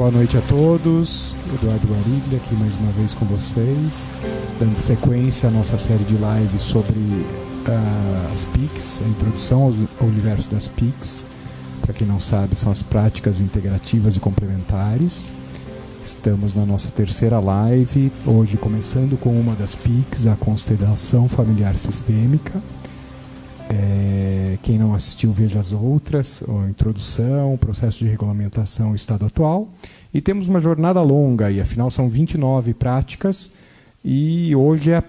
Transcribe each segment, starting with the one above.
Boa noite a todos, Eduardo Bariglia aqui mais uma vez com vocês, dando sequência à nossa série de lives sobre as PICs, a introdução ao universo das PICs. Para quem não sabe, são as práticas integrativas e complementares. Estamos na nossa terceira live, hoje começando com uma das PICs, a constelação familiar sistêmica. Quem não assistiu, veja as outras, a introdução, o processo de regulamentação e estado atual. E temos uma jornada longa, e afinal são 29 práticas, e hoje é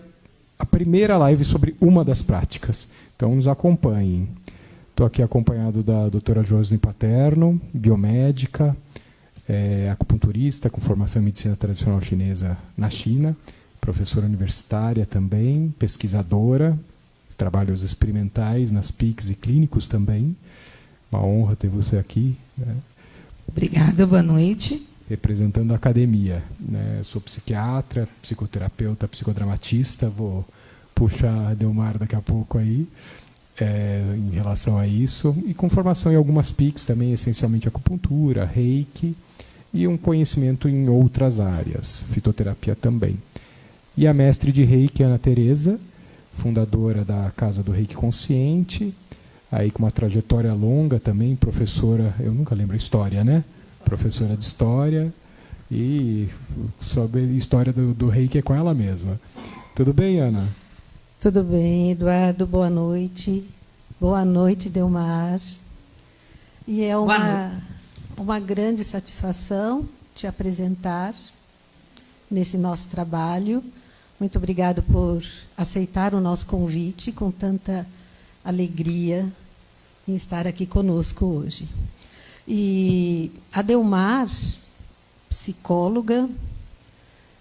a primeira live sobre uma das práticas. Então nos acompanhem. Estou aqui acompanhado da doutora Josne Paterno, biomédica, acupunturista com formação em medicina tradicional chinesa na China, professora universitária também, pesquisadora, trabalhos experimentais nas PICs e clínicos também. Uma honra ter você aqui, né? Obrigada, boa noite. Representando a academia, né? Sou psiquiatra, psicoterapeuta, psicodramatista, vou puxar a Delmar daqui a pouco aí, em relação a isso, e com formação em algumas PICs também, essencialmente acupuntura, reiki, e um conhecimento em outras áreas, fitoterapia também. E a mestre de reiki, Ana Tereza, fundadora da Casa do Reiki Consciente, aí com uma trajetória longa também, professora, eu nunca lembro a história, né? Professora de história, e sobre a história do Reiki é com ela mesma. Tudo bem, Ana? Tudo bem, Eduardo, boa noite. Boa noite, Delmar. E é uma grande satisfação te apresentar nesse nosso trabalho. Muito obrigado por aceitar o nosso convite com tanta alegria em estar aqui conosco hoje. E a Delmar, psicóloga,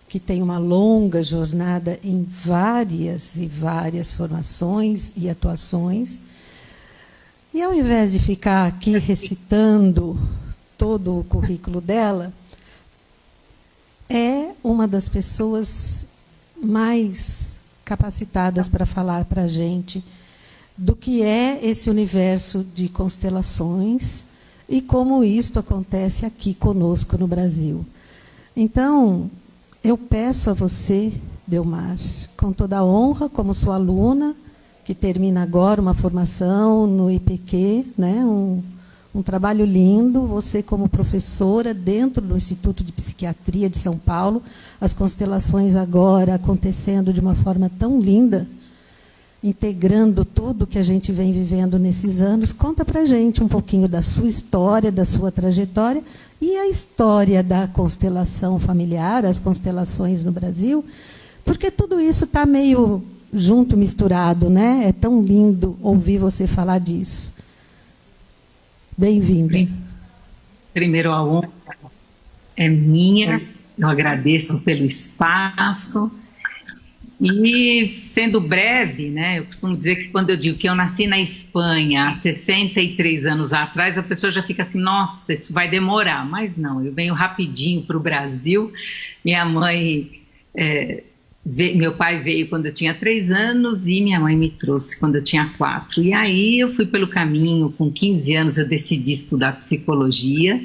que tem uma longa jornada em várias e várias formações e atuações, e ao invés de ficar aqui recitando todo o currículo dela, é uma das pessoas mais capacitadas para falar para a gente do que é esse universo de constelações e como isto acontece aqui conosco no Brasil. Então, eu peço a você, Delmar, com toda a honra, como sua aluna, que termina agora uma formação no IPQ, né, um trabalho lindo, você como professora dentro do Instituto de Psiquiatria de São Paulo, as constelações agora acontecendo de uma forma tão linda, integrando tudo que a gente vem vivendo nesses anos. Conta para a gente um pouquinho da sua história, da sua trajetória e a história da constelação familiar, as constelações no Brasil, porque tudo isso está meio junto, misturado, né? É tão lindo ouvir você falar disso. Bem-vinda. Primeiro, a honra é minha, eu agradeço pelo espaço. E, sendo breve, né, eu costumo dizer que quando eu digo que eu nasci na Espanha há 63 anos atrás, a pessoa já fica assim, nossa, isso vai demorar. Mas não, eu venho rapidinho para o Brasil. Minha mãe, meu pai veio quando eu tinha 3 anos e minha mãe me trouxe quando eu tinha 4. E aí eu fui pelo caminho, com 15 anos eu decidi estudar psicologia.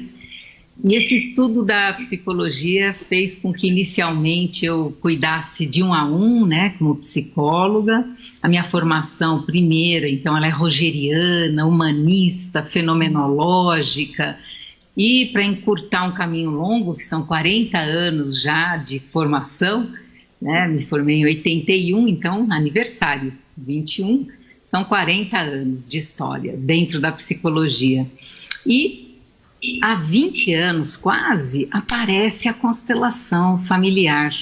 E esse estudo da psicologia fez com que inicialmente eu cuidasse de 1 a 1, né, como psicóloga. A minha formação primeira, então, ela é rogeriana, humanista, fenomenológica. E para encurtar um caminho longo, que são 40 anos já de formação, né, me formei em 81, então, aniversário, 21, são 40 anos de história dentro da psicologia. E há 20 anos, quase, aparece a constelação familiar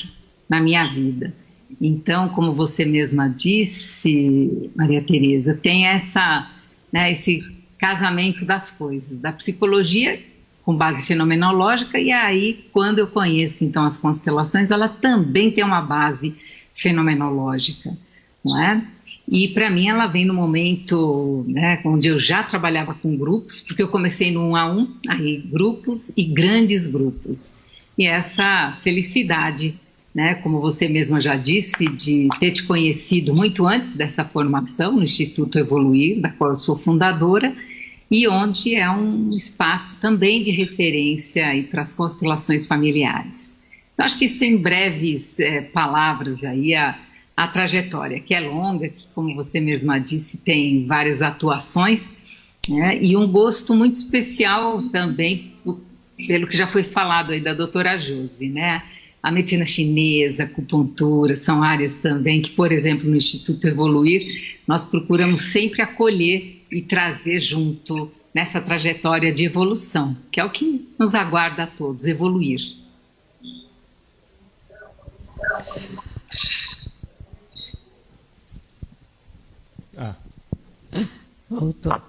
na minha vida. Então, como você mesma disse, Maria Tereza, tem esse casamento das coisas, da psicologia com base fenomenológica, e aí, quando eu conheço, então, as constelações, ela também tem uma base fenomenológica, não é? E, para mim, ela vem no momento, né, onde eu já trabalhava com grupos, porque eu comecei no 1 a 1, aí grupos e grandes grupos. E essa felicidade, né, como você mesma já disse, de ter te conhecido muito antes dessa formação no Instituto Evoluir, da qual eu sou fundadora, e onde é um espaço também de referência para as constelações familiares. Então, acho que isso em breves palavras aí, a trajetória, que é longa, que, como você mesma disse, tem várias atuações, né, e um gosto muito especial também, pelo que já foi falado aí da doutora Josi, né? A medicina chinesa, a acupuntura, são áreas também que, por exemplo, no Instituto Evoluir, nós procuramos sempre acolher e trazer junto nessa trajetória de evolução, que é o que nos aguarda a todos, evoluir. Voltou.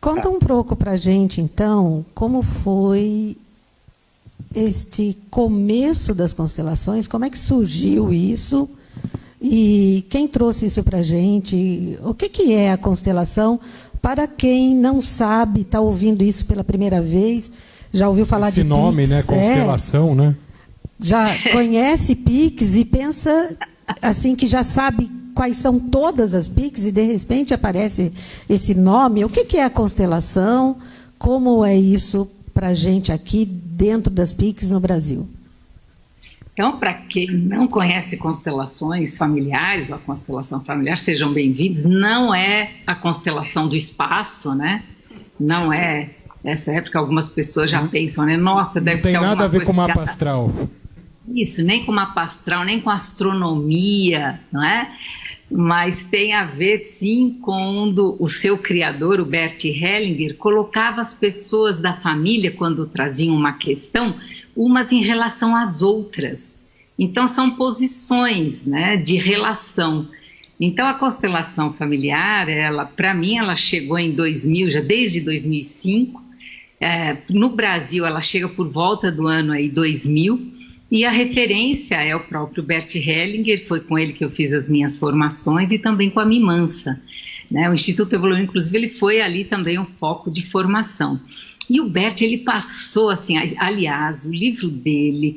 Conta um pouco para a gente, então, como foi este começo das constelações, como é que surgiu isso e quem trouxe isso para a gente? O que é a constelação? Para quem não sabe, está ouvindo isso pela primeira vez, já ouviu falar de Pix. Esse nome, né? Constelação, né? Já conhece Pix e pensa assim que já sabe quais são todas as Pix e de repente aparece esse nome. O que é a constelação? Como é isso para a gente aqui dentro das Pix no Brasil? Então, para quem não conhece constelações familiares, ou a constelação familiar, sejam bem-vindos. Não é a constelação do espaço, né? Não é essa época, algumas pessoas já pensam, né? Nossa, deve ser alguma coisa... Não tem nada a ver com mapa astral. Isso, nem com mapa astral, nem com astronomia, não é? Mas tem a ver, sim, com o seu criador, o Bert Hellinger, colocava as pessoas da família, quando traziam uma questão, umas em relação às outras. Então, são posições, né, de relação. Então, a constelação familiar, para mim, ela chegou em 2000, já desde 2005. No Brasil, ela chega por volta do ano aí 2000. E a referência é o próprio Bert Hellinger, foi com ele que eu fiz as minhas formações e também com a Mimansa, né? O Instituto Evoluir, inclusive, ele foi ali também um foco de formação. E o Bert, ele passou, assim, aliás, o livro dele,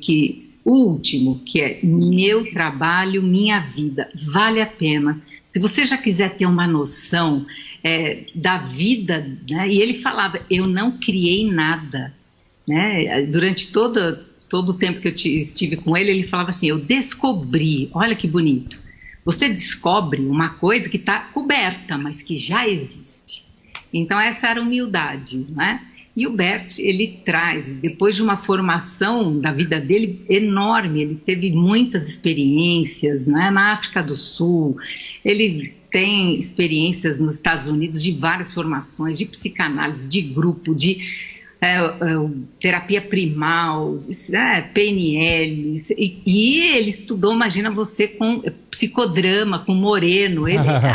o último, que é Meu Trabalho, Minha Vida, vale a pena. Se você já quiser ter uma noção da vida, né? E ele falava, eu não criei nada, né? Durante todo o tempo que eu estive com ele, ele falava assim, eu descobri, olha que bonito, você descobre uma coisa que está coberta, mas que já existe. Então essa era a humildade, né? E o Bert, ele traz, depois de uma formação da vida dele enorme, ele teve muitas experiências, né? Na África do Sul, ele tem experiências nos Estados Unidos de várias formações, de psicanálise, de grupo, de terapia primal, PNL, e ele estudou, imagina você, com psicodrama, com Moreno, ele é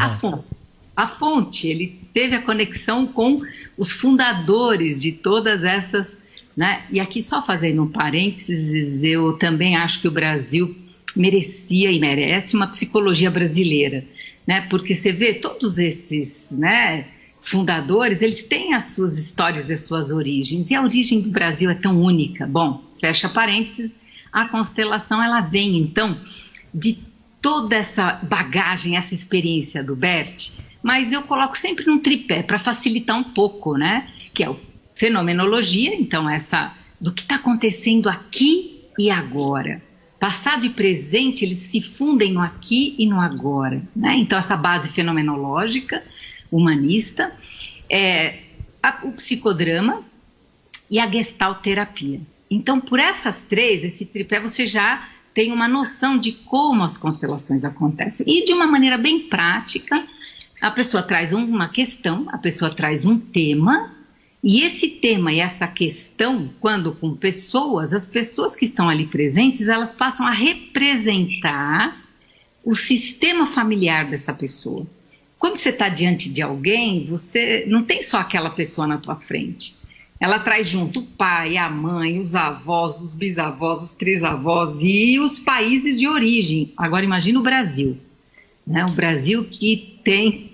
a fonte, ele teve a conexão com os fundadores de todas essas, né? E aqui só fazendo um parênteses, eu também acho que o Brasil merecia e merece uma psicologia brasileira, né? Porque você vê todos esses, né, fundadores, eles têm as suas histórias e as suas origens, e a origem do Brasil é tão única. Bom, fecha parênteses, a constelação, ela vem, então, de toda essa bagagem, essa experiência do Bert, mas eu coloco sempre num tripé, para facilitar um pouco, né, que é a fenomenologia, então essa do que está acontecendo aqui e agora. Passado e presente, eles se fundem no aqui e no agora, né? Então essa base fenomenológica, humanista, o psicodrama e a gestalterapia. Então, por essas três, esse tripé, você já tem uma noção de como as constelações acontecem. E de uma maneira bem prática, a pessoa traz uma questão, a pessoa traz um tema, e esse tema e essa questão, quando com pessoas, as pessoas que estão ali presentes, elas passam a representar o sistema familiar dessa pessoa. Quando você está diante de alguém, você não tem só aquela pessoa na tua frente. Ela traz junto o pai, a mãe, os avós, os bisavós, os trisavós e os países de origem. Agora imagina o Brasil, né? O Brasil que tem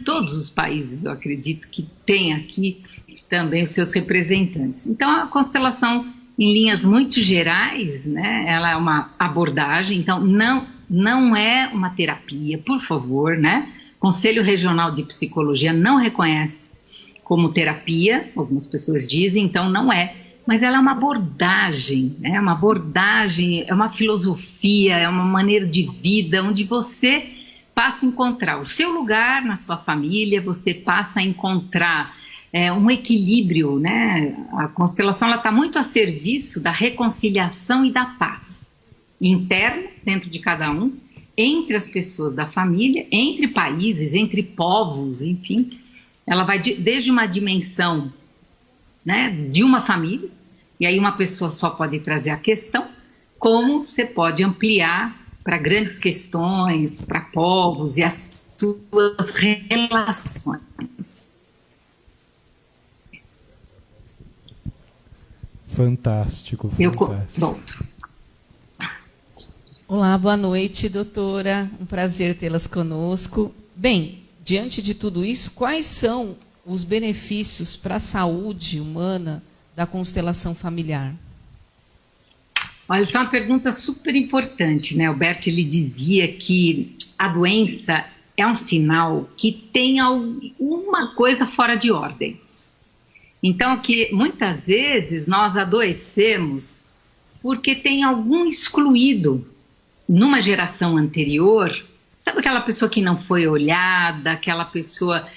todos os países, eu acredito, que tem aqui também os seus representantes. Então a constelação, em linhas muito gerais, né, ela é uma abordagem, então não é uma terapia, por favor, né? Conselho Regional de Psicologia não reconhece como terapia, algumas pessoas dizem, então não é. Mas ela é uma abordagem, né? Uma abordagem, é uma filosofia, é uma maneira de vida, onde você passa a encontrar o seu lugar na sua família, você passa a encontrar um equilíbrio, né? A constelação está muito a serviço da reconciliação e da paz interna, dentro de cada um, entre as pessoas da família, entre países, entre povos, enfim. Ela vai desde uma dimensão, né, de uma família, e aí uma pessoa só pode trazer a questão, como você pode ampliar para grandes questões, para povos e as suas relações. Fantástico, fantástico. Volto. Olá, boa noite, doutora. Um prazer tê-las conosco. Bem, diante de tudo isso, quais são os benefícios para a saúde humana da constelação familiar? Olha, isso é uma pergunta super importante, né? O Bert, ele dizia que a doença é um sinal que tem alguma coisa fora de ordem. Então, que muitas vezes nós adoecemos porque tem algum excluído numa geração anterior. Sabe aquela pessoa que não foi olhada, aquela pessoa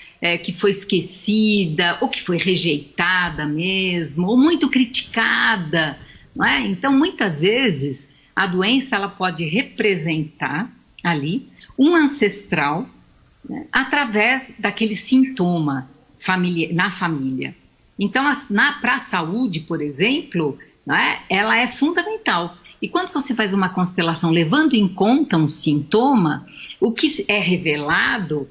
que foi esquecida, ou que foi rejeitada mesmo, ou muito criticada, não é? Então, muitas vezes, a doença ela pode representar ali um ancestral, né, através daquele sintoma na família. Então, para a saúde, por exemplo, não é? Ela é fundamental. E quando você faz uma constelação levando em conta um sintoma, o que é revelado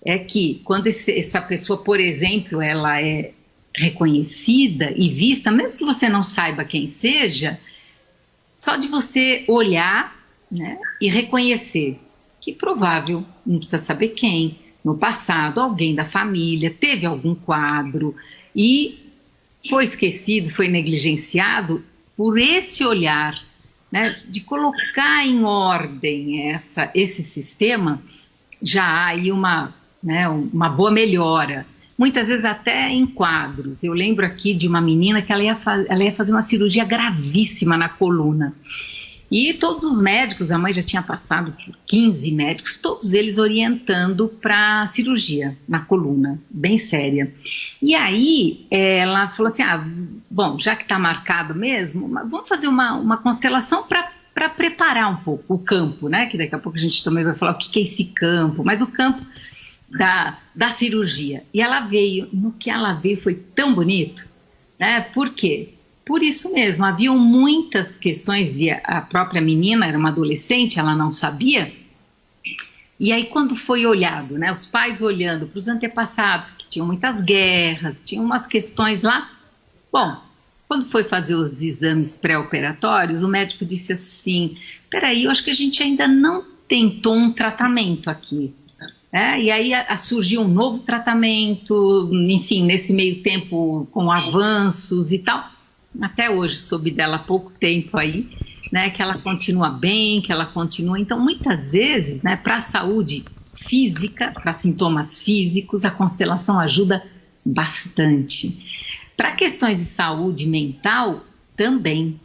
é que quando essa pessoa, por exemplo, ela é reconhecida e vista, mesmo que você não saiba quem seja, só de você olhar, né, e reconhecer que provável, não precisa saber quem, no passado alguém da família teve algum quadro e foi esquecido, foi negligenciado, por esse olhar, né, de colocar em ordem esse sistema, já há aí uma boa melhora. Muitas vezes até em quadros. Eu lembro aqui de uma menina que ela ia fazer uma cirurgia gravíssima na coluna. E todos os médicos, a mãe já tinha passado por 15 médicos, todos eles orientando para cirurgia na coluna, bem séria. E aí ela falou assim, bom, já que está marcado mesmo, vamos fazer uma constelação para preparar um pouco o campo, né? Que daqui a pouco a gente também vai falar o que é esse campo, mas o campo da cirurgia. E ela veio, no que ela veio foi tão bonito, né? Por quê? Por isso mesmo, haviam muitas questões, e a própria menina era uma adolescente, ela não sabia, e aí quando foi olhado, né, os pais olhando para os antepassados, que tinham muitas guerras, tinham umas questões lá, bom, quando foi fazer os exames pré-operatórios, o médico disse assim, peraí, eu acho que a gente ainda não tentou um tratamento aqui. E aí surgiu um novo tratamento, enfim, nesse meio tempo com avanços e tal. Até hoje soube dela há pouco tempo aí, né, que ela continua bem, que ela continua. Então, muitas vezes, né, para a saúde física, para sintomas físicos, a constelação ajuda bastante. Para questões de saúde mental, também.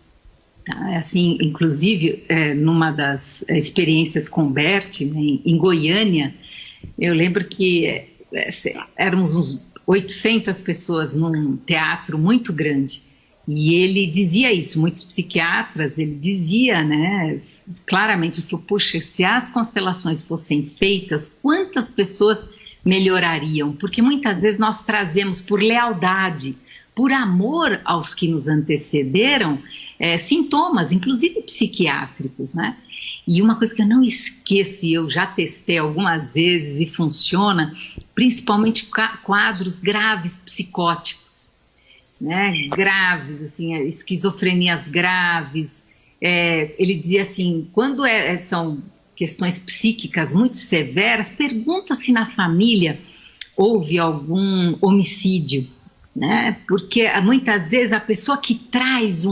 Tá? Assim, inclusive, numa das experiências com o Bert, né, em Goiânia, eu lembro que éramos uns 800 pessoas num teatro muito grande. E ele dizia isso, muitos psiquiatras, ele dizia, né, claramente, ele falou, puxa, se as constelações fossem feitas, quantas pessoas melhorariam? Porque muitas vezes nós trazemos por lealdade, por amor aos que nos antecederam, sintomas, inclusive psiquiátricos, né? E uma coisa que eu não esqueço, e eu já testei algumas vezes e funciona, principalmente quadros graves psicóticos, né? Graves, assim, esquizofrenias graves. Ele dizia assim, quando são questões psíquicas muito severas, pergunta se na família houve algum homicídio, né? Porque muitas vezes a pessoa que traz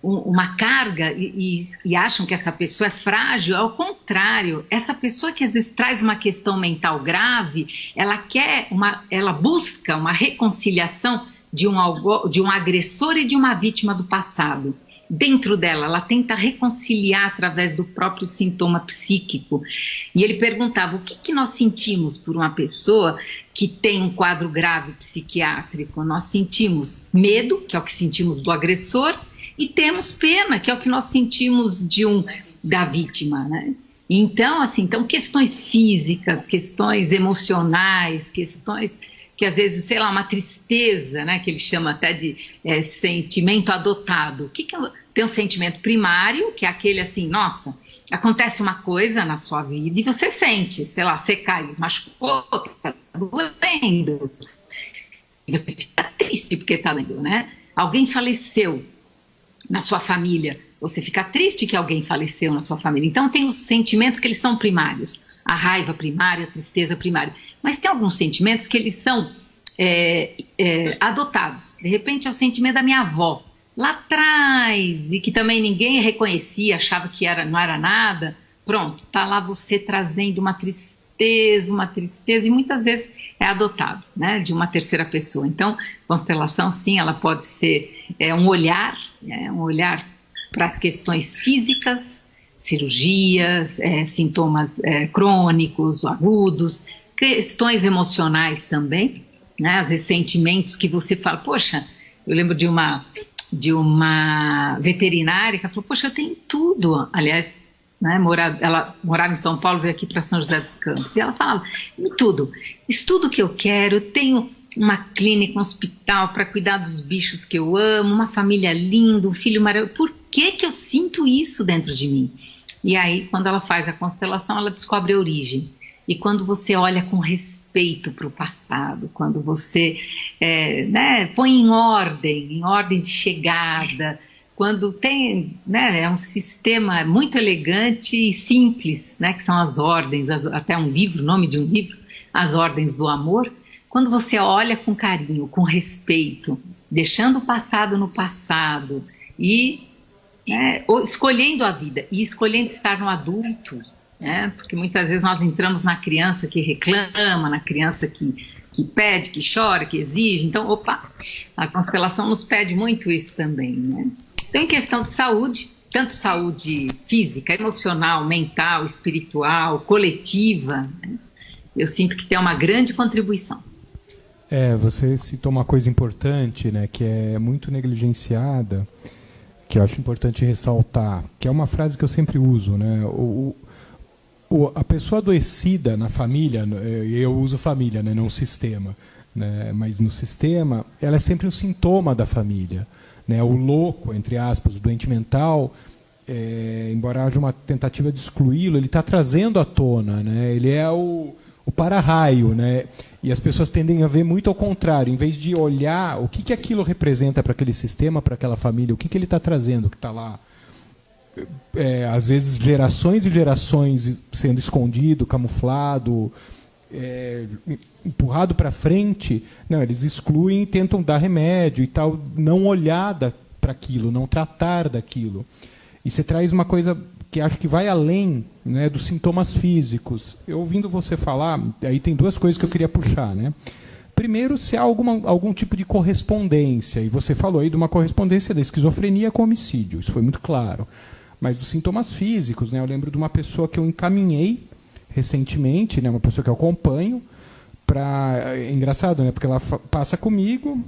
uma carga e acham que essa pessoa é frágil. Ao contrário, essa pessoa que às vezes traz uma questão mental grave, ela busca uma reconciliação de um agressor e de uma vítima do passado. Dentro dela, ela tenta reconciliar através do próprio sintoma psíquico. E ele perguntava: o que nós sentimos por uma pessoa que tem um quadro grave psiquiátrico? Nós sentimos medo, que é o que sentimos do agressor, e temos pena, que é o que nós sentimos da vítima, né? Então, assim, questões físicas, questões emocionais, questões que às vezes, sei lá, uma tristeza, né, que ele chama até de sentimento adotado. Tem um sentimento primário, que é aquele assim: nossa, acontece uma coisa na sua vida e você sente, sei lá, você cai, machucou, tá doendo, e você fica triste porque tá doendo, né? Alguém faleceu na sua família, você fica triste que alguém faleceu na sua família. Então tem os sentimentos que eles são primários, a raiva primária, a tristeza primária, mas tem alguns sentimentos que eles são adotados. De repente é o sentimento da minha avó, lá atrás, e que também ninguém reconhecia, achava que não era nada. Pronto, está lá você trazendo uma tristeza, e muitas vezes é adotado, né, de uma terceira pessoa. Então, constelação, sim, ela pode ser um olhar para as questões físicas, cirurgias, sintomas crônicos, agudos, questões emocionais também, né, às vezes sentimentos que você fala: poxa, eu lembro de uma veterinária que falou: poxa, eu tenho tudo. Aliás, né, ela morava em São Paulo, veio aqui para São José dos Campos, e ela falava: tudo, isso tudo que eu quero, eu tenho uma clínica, um hospital para cuidar dos bichos que eu amo, uma família linda, um filho maravilhoso. Por que eu sinto isso dentro de mim? E aí, quando ela faz a constelação, ela descobre a origem. E quando você olha com respeito para o passado, quando você põe em ordem de chegada, quando tem, né, é um sistema muito elegante e simples, né, que são as ordens, até um livro, nome de um livro, As Ordens do Amor. Quando você olha com carinho, com respeito, deixando o passado no passado e escolhendo a vida e escolhendo estar no adulto, né? Porque muitas vezes nós entramos na criança que reclama, na criança que pede, que chora, que exige. Então, a constelação nos pede muito isso também, né? Então, em questão de saúde, tanto saúde física, emocional, mental, espiritual, coletiva, né? Eu sinto que tem uma grande contribuição. Você citou uma coisa importante, né, que é muito negligenciada, que eu acho importante ressaltar, que é uma frase que eu sempre uso, né? A pessoa adoecida na família, eu uso família, né, não sistema, né, mas no sistema, ela é sempre um sintoma da família, né? O louco, entre aspas, o doente mental, embora haja uma tentativa de excluí-lo, ele está trazendo à tona, né? Ele é o para-raio, né? E as pessoas tendem a ver muito ao contrário, em vez de olhar o que aquilo representa para aquele sistema, para aquela família, o que ele está trazendo, que está lá. Às vezes gerações e gerações sendo escondido, camuflado, empurrado para frente. Não, eles excluem e tentam dar remédio e tal, não olhar para aquilo, não tratar daquilo. E você traz uma coisa que acho que vai além, né, dos sintomas físicos. Eu, ouvindo você falar, aí tem duas coisas que eu queria puxar, né? Primeiro, se há algum tipo de correspondência, e você falou aí de uma correspondência da esquizofrenia com homicídio, isso foi muito claro. Mas dos sintomas físicos, né? Eu lembro de uma pessoa que eu encaminhei recentemente, né? Uma pessoa que eu acompanho, é engraçado, né? Porque ela passa comigo,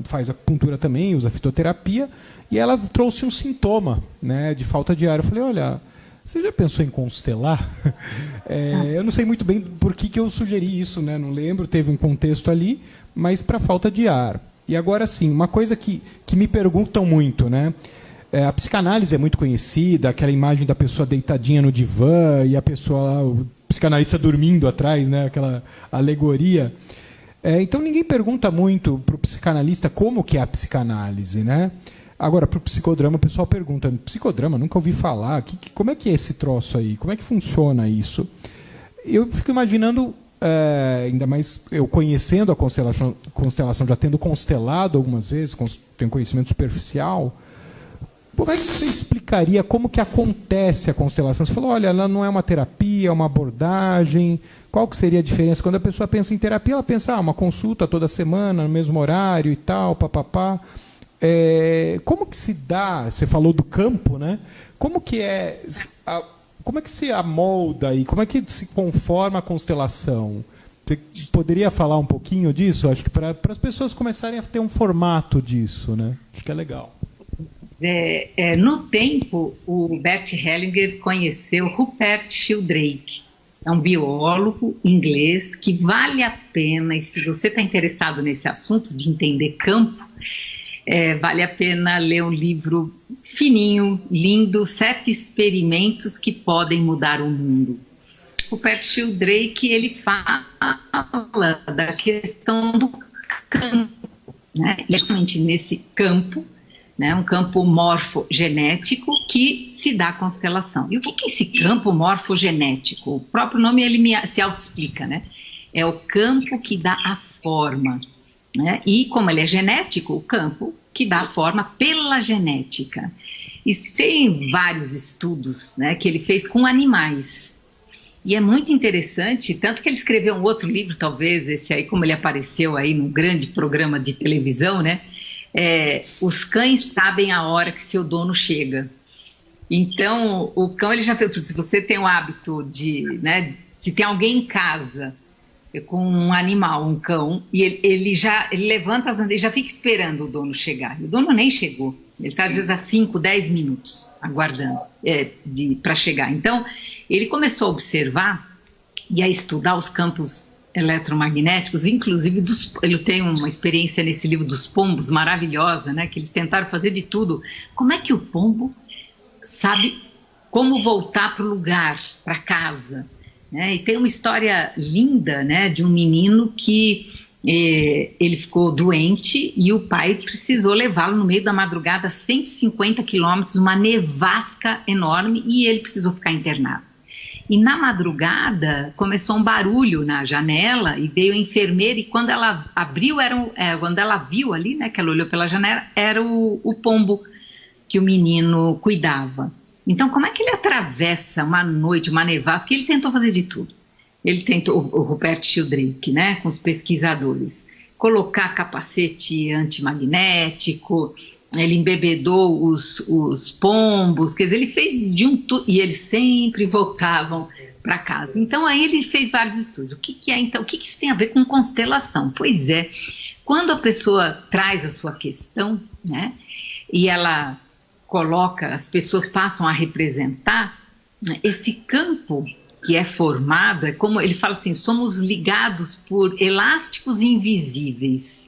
faz acupuntura também, usa fitoterapia, e ela trouxe um sintoma, né, de falta de ar. Eu falei: olha, você já pensou em constelar? Eu não sei muito bem por que eu sugeri isso, né? Não lembro, teve um contexto ali, mas para falta de ar. E agora sim, uma coisa que me perguntam muito, né? A psicanálise é muito conhecida, aquela imagem da pessoa deitadinha no divã e a pessoa lá, o psicanalista dormindo atrás, né? Aquela alegoria. Então ninguém pergunta muito para o psicanalista como que é a psicanálise, né? Agora, para o psicodrama, o pessoal pergunta: psicodrama, nunca ouvi falar, como é que é esse troço aí? Como é que funciona isso? Eu fico imaginando ainda mais eu conhecendo a constelação, já tendo constelado algumas vezes, tenho conhecimento superficial, como é que você explicaria como que acontece a constelação? Você falou, olha, ela não é uma terapia, é uma abordagem. Qual que seria a diferença? Quando a pessoa pensa em terapia, ela pensa, uma consulta toda semana, no mesmo horário e tal, papapá. Como que se dá? Você falou do campo, né? Como que se amolda e como é que se conforma a constelação? Você poderia falar um pouquinho disso? Acho que para as pessoas começarem a ter um formato disso, né? Acho que é legal. No tempo, o Bert Hellinger conheceu Rupert Sheldrake. É um biólogo inglês que vale a pena, e se você está interessado nesse assunto de entender campo, vale a pena ler um livro fininho, lindo, 7 experimentos que podem mudar o mundo. Rupert Sheldrake, ele fala da questão do campo, né? E justamente nesse campo, né, um campo morfogenético que se dá a constelação. E o que é esse campo morfogenético? O próprio nome se auto-explica, né? É o campo que dá a forma, né? E como ele é genético, o campo que dá a forma pela genética. E tem vários estudos, né, que ele fez com animais. E é muito interessante, tanto que ele escreveu um outro livro, talvez, esse aí, como ele apareceu aí num grande programa de televisão, né? Os cães sabem a hora que seu dono chega. Então, o cão, ele já fez, se você tem o hábito de, né, se tem alguém em casa com um animal, um cão, e ele levanta as antenas e já fica esperando o dono chegar. O dono nem chegou. Ele está, às vezes, há 5, 10 minutos aguardando para chegar. Então, ele começou a observar e a estudar os campos eletromagnéticos, inclusive ele tem uma experiência nesse livro dos pombos maravilhosa, né, que eles tentaram fazer de tudo. Como é que o pombo sabe como voltar para o lugar, para casa? Né? E tem uma história linda, né, de um menino que ele ficou doente e o pai precisou levá-lo no meio da madrugada, 150 quilômetros, uma nevasca enorme, e ele precisou ficar internado. E na madrugada começou um barulho na janela e veio a enfermeira, e quando ela abriu, quando ela viu ali, né, que ela olhou pela janela, era o pombo que o menino cuidava. Então, como é que ele atravessa uma noite, uma nevasca? Ele tentou fazer de tudo. Ele tentou, o Rupert Sheldrake, né, com os pesquisadores, colocar capacete antimagnético, ele embebedou os pombos, quer dizer, ele fez de e eles sempre voltavam para casa. Então, aí ele fez vários estudos. O que isso tem a ver com constelação? Pois é, quando a pessoa traz a sua questão, né, e ela coloca, as pessoas passam a representar, né, esse campo que é formado, é como ele fala assim, somos ligados por elásticos invisíveis.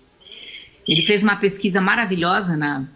Ele fez uma pesquisa maravilhosa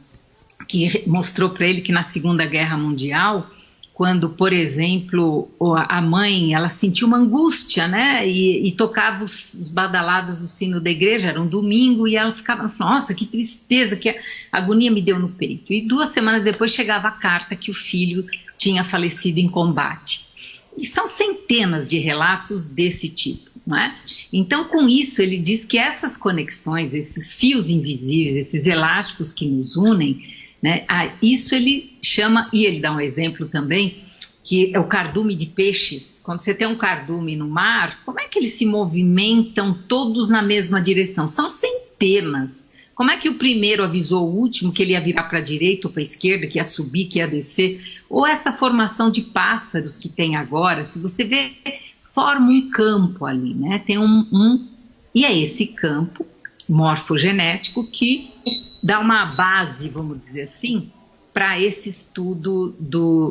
que mostrou para ele que na Segunda Guerra Mundial, quando, por exemplo, a mãe, ela sentiu uma angústia, né, e tocava os badaladas do sino da igreja, era um domingo, e ela ficava falando, nossa, que tristeza, que agonia me deu no peito. E 2 semanas depois chegava a carta que o filho tinha falecido em combate. E são centenas de relatos desse tipo, não é? Então, com isso, ele diz que essas conexões, esses fios invisíveis, esses elásticos que nos unem, né, isso ele chama, e ele dá um exemplo também, que é o cardume de peixes. Quando você tem um cardume no mar, como é que eles se movimentam todos na mesma direção? São centenas. Como é que o primeiro avisou o último que ele ia virar para a direita ou para a esquerda, que ia subir, que ia descer? Ou essa formação de pássaros que tem agora, se você vê, forma um campo ali, né? Tem e é esse campo morfogenético que dá uma base, vamos dizer assim, para esse estudo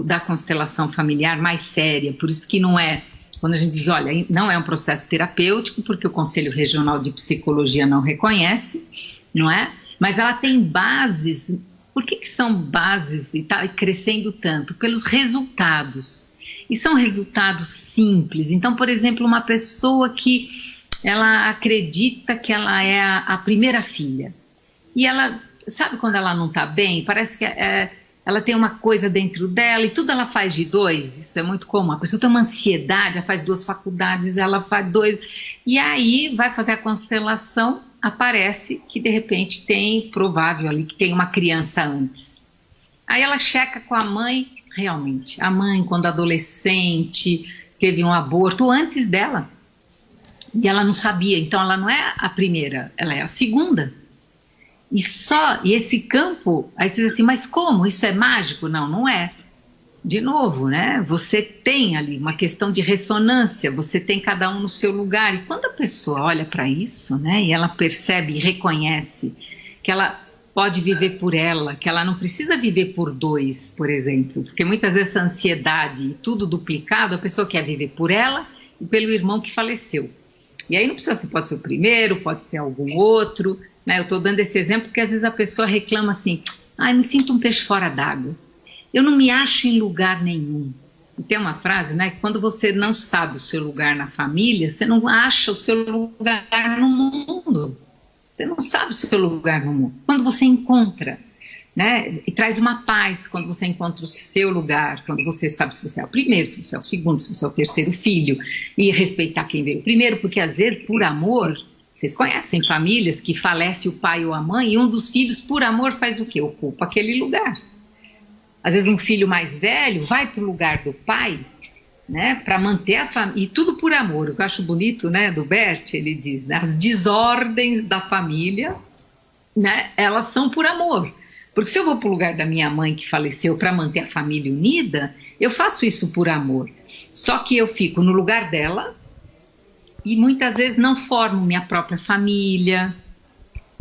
da constelação familiar mais séria. Por isso que não é, quando a gente diz, olha, não é um processo terapêutico, porque o Conselho Regional de Psicologia não reconhece, não é? Mas ela tem bases. Por que são bases e está crescendo tanto? Pelos resultados. E são resultados simples. Então, por exemplo, uma pessoa que ela acredita que ela é a primeira filha. E ela, sabe quando ela não está bem? Parece que ela tem uma coisa dentro dela e tudo ela faz de 2, isso é muito comum. A pessoa tem uma ansiedade, ela faz 2 faculdades, ela faz 2, e aí vai fazer a constelação, aparece que de repente tem, provável ali, que tem uma criança antes. Aí ela checa com a mãe, realmente, a mãe quando adolescente teve um aborto antes dela, e ela não sabia, então ela não é a primeira, ela é a segunda. E esse campo, aí você diz assim, mas como? Isso é mágico? Não, não é. De novo, né? Você tem ali uma questão de ressonância, você tem cada um no seu lugar. E quando a pessoa olha para isso, né, e ela percebe e reconhece que ela pode viver por ela, que ela não precisa viver por 2, por exemplo, porque muitas vezes essa ansiedade e tudo duplicado, a pessoa quer viver por ela e pelo irmão que faleceu. E aí não precisa, pode ser o primeiro, pode ser algum outro, né? Eu estou dando esse exemplo porque às vezes a pessoa reclama assim, me sinto um peixe fora d'água, eu não me acho em lugar nenhum. E tem uma frase, né, que quando você não sabe o seu lugar na família, você não acha o seu lugar no mundo, você não sabe o seu lugar no mundo. Quando você encontra, né, e traz uma paz quando você encontra o seu lugar, quando você sabe se você é o primeiro, se você é o segundo, se você é o terceiro filho, e respeitar quem veio primeiro, porque às vezes por amor, vocês conhecem famílias que falece o pai ou a mãe e um dos filhos por amor faz o quê? Ocupa aquele lugar. Às vezes um filho mais velho vai para o lugar do pai, né, para manter a família, e tudo por amor. O que eu acho bonito, né, do Bert, ele diz, né, as desordens da família, né, elas são por amor. Porque se eu vou para o lugar da minha mãe que faleceu para manter a família unida, eu faço isso por amor. Só que eu fico no lugar dela e muitas vezes não formo minha própria família,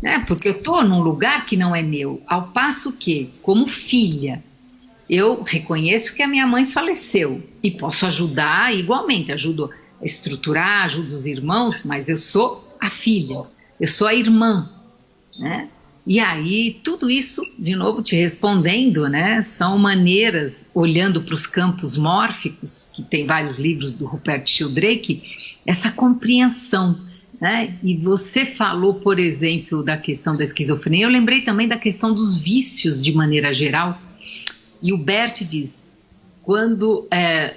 né? Porque eu estou num lugar que não é meu. Ao passo que, como filha, eu reconheço que a minha mãe faleceu e posso ajudar igualmente, ajudo a estruturar, ajudo os irmãos, mas eu sou a filha, eu sou a irmã, né? E aí, tudo isso, de novo te respondendo, né, são maneiras, olhando para os campos mórficos, que tem vários livros do Rupert Sheldrake, essa compreensão, né? E você falou, por exemplo, da questão da esquizofrenia, eu lembrei também da questão dos vícios de maneira geral, e o Bert diz, quando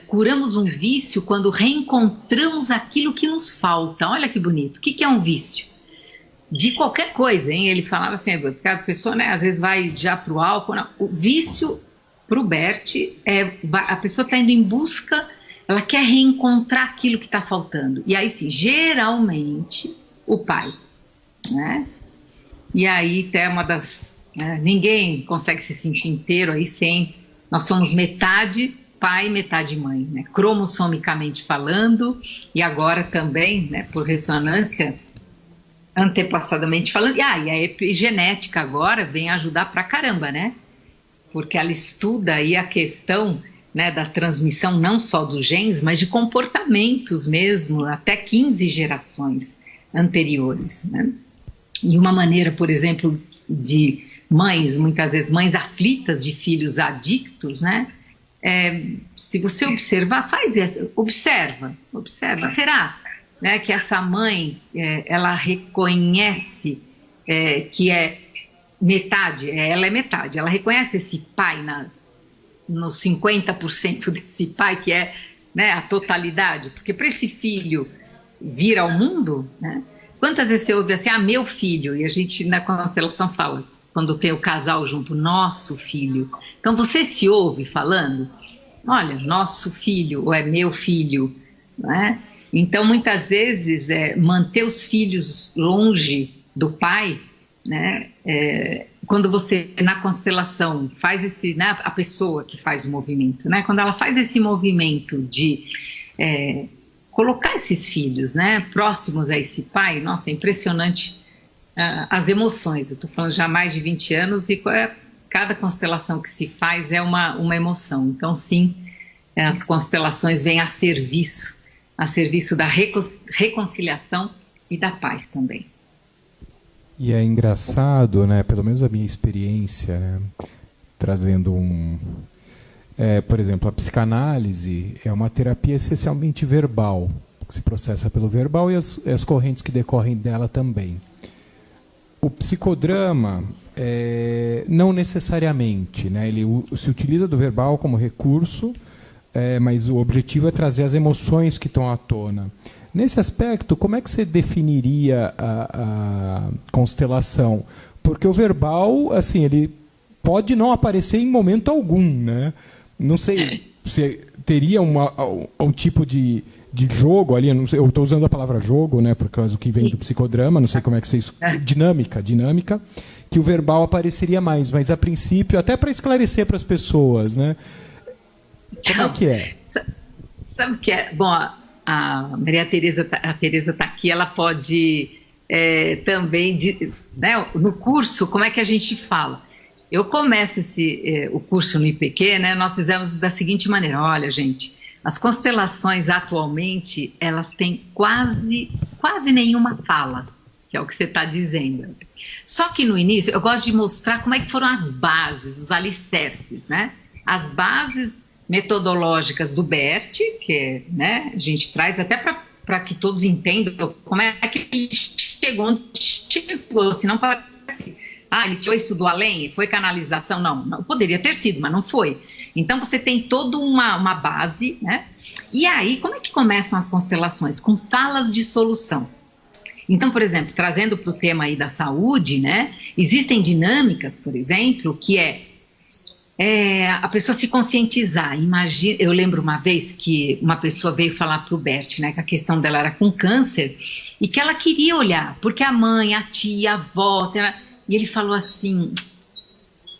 curamos um vício, quando reencontramos aquilo que nos falta. Olha que bonito, o que é um vício? De qualquer coisa, hein? Ele falava assim, a pessoa, né, às vezes vai já para o álcool. Não. O vício para o Bert a pessoa está indo em busca, ela quer reencontrar aquilo que está faltando. E aí sim, geralmente o pai, né? E aí até uma das, né, ninguém consegue se sentir inteiro aí sem, nós somos metade pai, metade mãe, né? Cromossomicamente falando, e agora também, né, por ressonância antepassadamente falando, e a epigenética agora vem ajudar pra caramba, né? Porque ela estuda aí a questão, né, da transmissão não só dos genes, mas de comportamentos mesmo, até 15 gerações anteriores, né? E uma maneira, por exemplo, de mães, muitas vezes mães aflitas de filhos adictos, né? Se você observar, observa, será, né, que essa mãe, ela reconhece que é metade, ela é metade, ela reconhece esse pai nos 50% desse pai, que é, né, a totalidade, porque para esse filho vir ao mundo, né, quantas vezes você ouve assim, meu filho, e a gente na constelação fala, quando tem o casal junto, nosso filho, então você se ouve falando, olha, nosso filho, ou é meu filho, né? Então, muitas vezes, manter os filhos longe do pai, né, quando você, na constelação, faz esse, né, a pessoa que faz o movimento, né, quando ela faz esse movimento de colocar esses filhos, né, próximos a esse pai, nossa, é impressionante as emoções. Eu estou falando já há mais de 20 anos e cada constelação que se faz é uma emoção. Então, sim, as constelações vêm a serviço da reconciliação e da paz também. E é engraçado, né, pelo menos a minha experiência, né, trazendo por exemplo, a psicanálise é uma terapia essencialmente verbal, que se processa pelo verbal e as correntes que decorrem dela também. O psicodrama não necessariamente, né? Ele se utiliza do verbal como recurso, mas o objetivo é trazer as emoções que estão à tona. Nesse aspecto, como é que você definiria a constelação? Porque o verbal, assim, ele pode não aparecer em momento algum, né? Não sei se teria um tipo de jogo ali, não sei, eu estou usando a palavra jogo, né, por causa do que vem do psicodrama, não sei como é que vocês... Dinâmica, que o verbal apareceria mais, mas a princípio, até para esclarecer para as pessoas, né? Como é que é? Sabe o que é? Bom, a Maria Tereza está aqui, ela pode também, né, no curso, como é que a gente fala? Eu começo o curso no IPQ, né, nós fizemos da seguinte maneira: olha, gente, as constelações atualmente, elas têm quase nenhuma fala, que é o que você está dizendo. Só que no início, eu gosto de mostrar como é que foram as bases, os alicerces, né? As bases metodológicas do Bert, que né, a gente traz até para que todos entendam como é que ele chegou onde chegou, se não parece... ele tirou isso do além, foi canalização? Não, poderia ter sido, mas não foi. Então você tem toda uma base, né? E aí, como é que começam as constelações? Com falas de solução. Então, por exemplo, trazendo para o tema aí da saúde, né? Existem dinâmicas, por exemplo, que a pessoa se conscientizar. Imagina, eu lembro uma vez que uma pessoa veio falar para o Bert, né, que a questão dela era com câncer e que ela queria olhar, porque a mãe, a tia, a avó... E ele falou assim: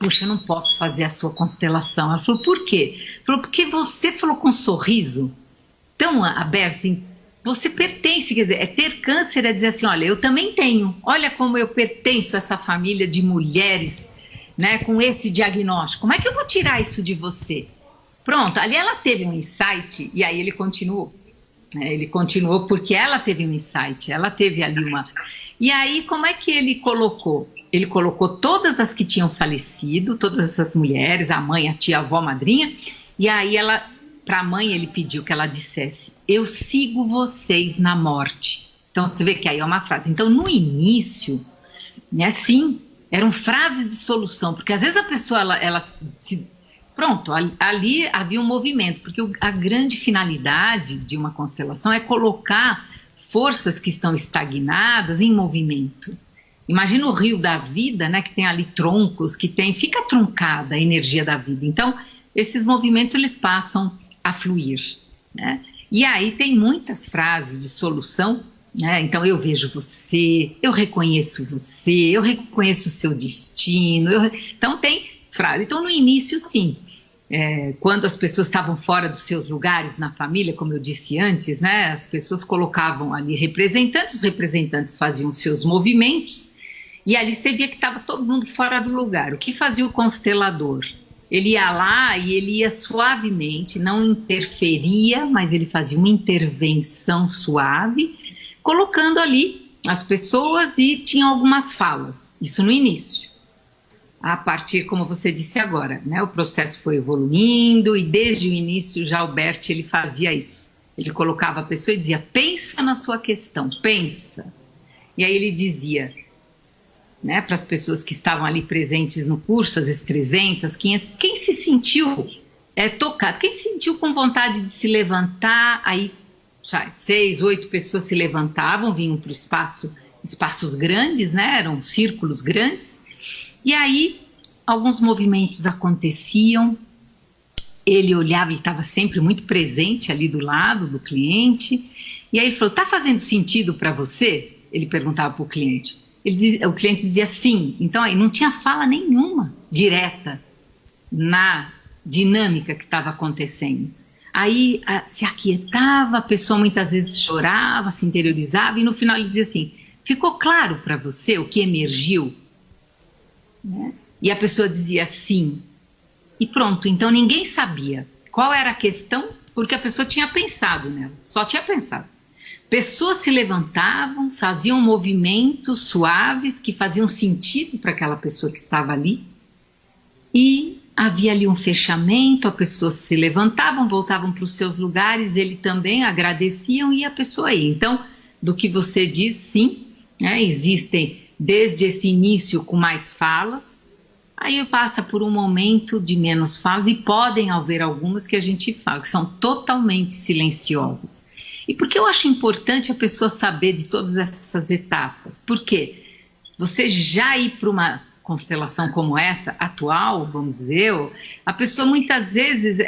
puxa, eu não posso fazer a sua constelação. Ela falou: por quê? Ele falou: porque você falou com um sorriso tão aberto, assim, você pertence, quer dizer, ter câncer é dizer assim: olha, eu também tenho, olha como eu pertenço a essa família de mulheres, né, com esse diagnóstico, como é que eu vou tirar isso de você? Pronto, ali ela teve um insight, e aí ele continuou. Ele continuou porque ela teve um insight, ela teve ali uma... E aí, como é que ele colocou? Ele colocou todas as que tinham falecido, todas essas mulheres, a mãe, a tia, a avó, a madrinha, e aí para a mãe ele pediu que ela dissesse: eu sigo vocês na morte. Então você vê que aí é uma frase. Então no início, né, sim, eram frases de solução, porque às vezes a pessoa, ela se... Pronto, ali havia um movimento, porque a grande finalidade de uma constelação é colocar forças que estão estagnadas em movimento. Imagina o rio da vida, né, que tem ali troncos, fica truncada a energia da vida. Então, esses movimentos eles passam a fluir, né? E aí tem muitas frases de solução, né? Então, eu vejo você, eu reconheço o seu destino. Então, tem frase. Então, no início, sim. Quando as pessoas estavam fora dos seus lugares na família, como eu disse antes, né, as pessoas colocavam ali representantes, os representantes faziam seus movimentos, e ali você via que estava todo mundo fora do lugar. O que fazia o constelador? Ele ia lá e ele ia suavemente, não interferia, mas ele fazia uma intervenção suave, colocando ali as pessoas, e tinha algumas falas, isso no início. A partir, como você disse agora, né, o processo foi evoluindo, e desde o início já o Bert ele fazia isso. Ele colocava a pessoa e dizia: pensa na sua questão, pensa. E aí ele dizia, né, para as pessoas que estavam ali presentes no curso, às vezes 300, 500, quem se sentiu tocado, quem se sentiu com vontade de se levantar, aí 6, 8 pessoas se levantavam, vinham para o espaços grandes, né, eram círculos grandes. E aí, alguns movimentos aconteciam, ele olhava, ele estava sempre muito presente ali do lado do cliente, e aí ele falou: está fazendo sentido para você? Ele perguntava para o cliente. O cliente dizia sim. Então aí não tinha fala nenhuma direta na dinâmica que estava acontecendo. Aí se aquietava, a pessoa muitas vezes chorava, se interiorizava, e no final ele dizia assim: ficou claro para você o que emergiu? Né? E a pessoa dizia sim, e pronto. Então ninguém sabia qual era a questão, porque a pessoa tinha pensado nela, só tinha pensado. Pessoas se levantavam, faziam movimentos suaves que faziam sentido para aquela pessoa que estava ali, e havia ali um fechamento, as pessoas se levantavam, voltavam para os seus lugares, ele também, agradeciam, e a pessoa ia. Então, do que você diz, sim, né, existem desde esse início com mais falas, aí passa por um momento de menos falas e podem haver algumas que a gente fala, que são totalmente silenciosas. E por que eu acho importante a pessoa saber de todas essas etapas? Porque você já ir para uma constelação como essa, atual, vamos dizer, a pessoa muitas vezes,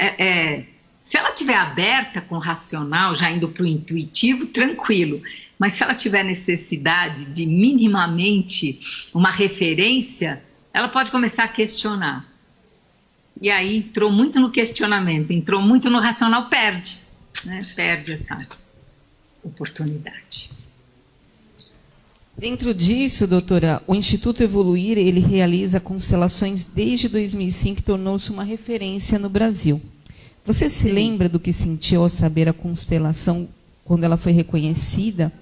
se ela estiver aberta com o racional, já indo para o intuitivo, tranquilo. Mas se ela tiver necessidade de minimamente uma referência, ela pode começar a questionar. E aí entrou muito no questionamento, entrou muito no racional, perde, né? Perde essa oportunidade. Dentro disso, doutora, o Instituto Evoluir, ele realiza constelações desde 2005 e tornou-se uma referência no Brasil. Você se lembra do que sentiu ao saber a constelação quando ela foi reconhecida,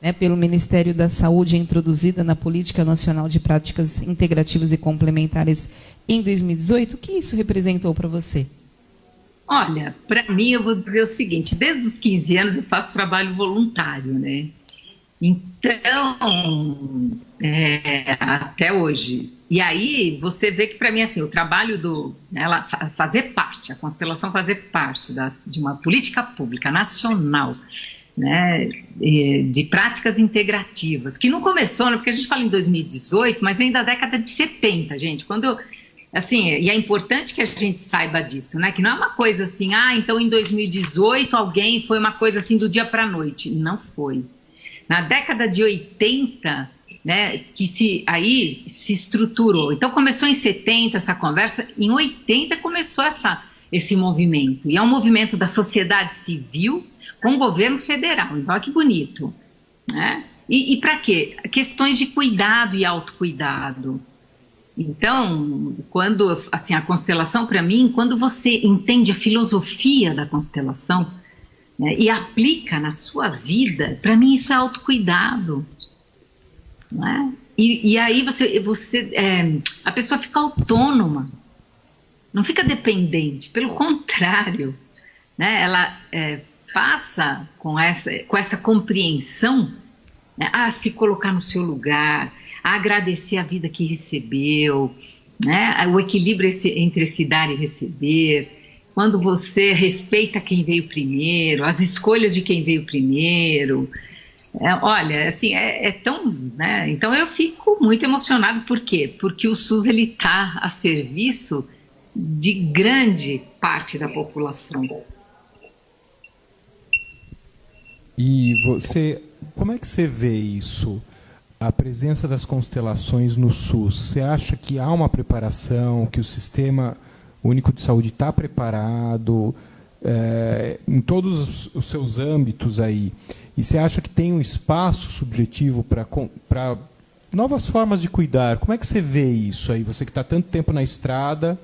né, pelo Ministério da Saúde e introduzida na Política Nacional de Práticas Integrativas e Complementares em 2018? O que isso representou para você? Olha, para mim, eu vou dizer o seguinte, desde os 15 anos eu faço trabalho voluntário, né? Então, até hoje. E aí você vê que para mim, assim, o trabalho ela fazer parte, a constelação fazer parte de uma política pública nacional, né, de práticas integrativas, que não começou, né, porque a gente fala em 2018, mas vem da década de 70, gente, assim, e é importante que a gente saiba disso, né, que não é uma coisa assim, então em 2018 foi uma coisa assim do dia para a noite. Não foi. Na década de 80, né, que aí se estruturou. Então começou em 70 essa conversa, em 80 começou esse movimento, e é um movimento da sociedade civil com o governo federal. Então olha que bonito, né? E para quê? Questões de cuidado e autocuidado. Então, quando assim, a constelação, para mim, quando você entende a filosofia da constelação, né, e aplica na sua vida, para mim isso é autocuidado, não é? E aí a pessoa fica autônoma, não fica dependente, pelo contrário, né, ela passa com essa compreensão, né, a se colocar no seu lugar, a agradecer a vida que recebeu, né, o equilíbrio entre esse dar e receber, quando você respeita quem veio primeiro, as escolhas de quem veio primeiro. Olha, assim, é tão... né? Então eu fico muito emocionado. Por quê? Porque o SUS está a serviço de grande parte da população. E como é que você vê isso? A presença das constelações no SUS. Você acha que há uma preparação, que o Sistema Único de Saúde está preparado em todos os seus âmbitos aí? E você acha que tem um espaço subjetivo para novas formas de cuidar? Como é que você vê isso aí? Você que está tanto tempo na estrada,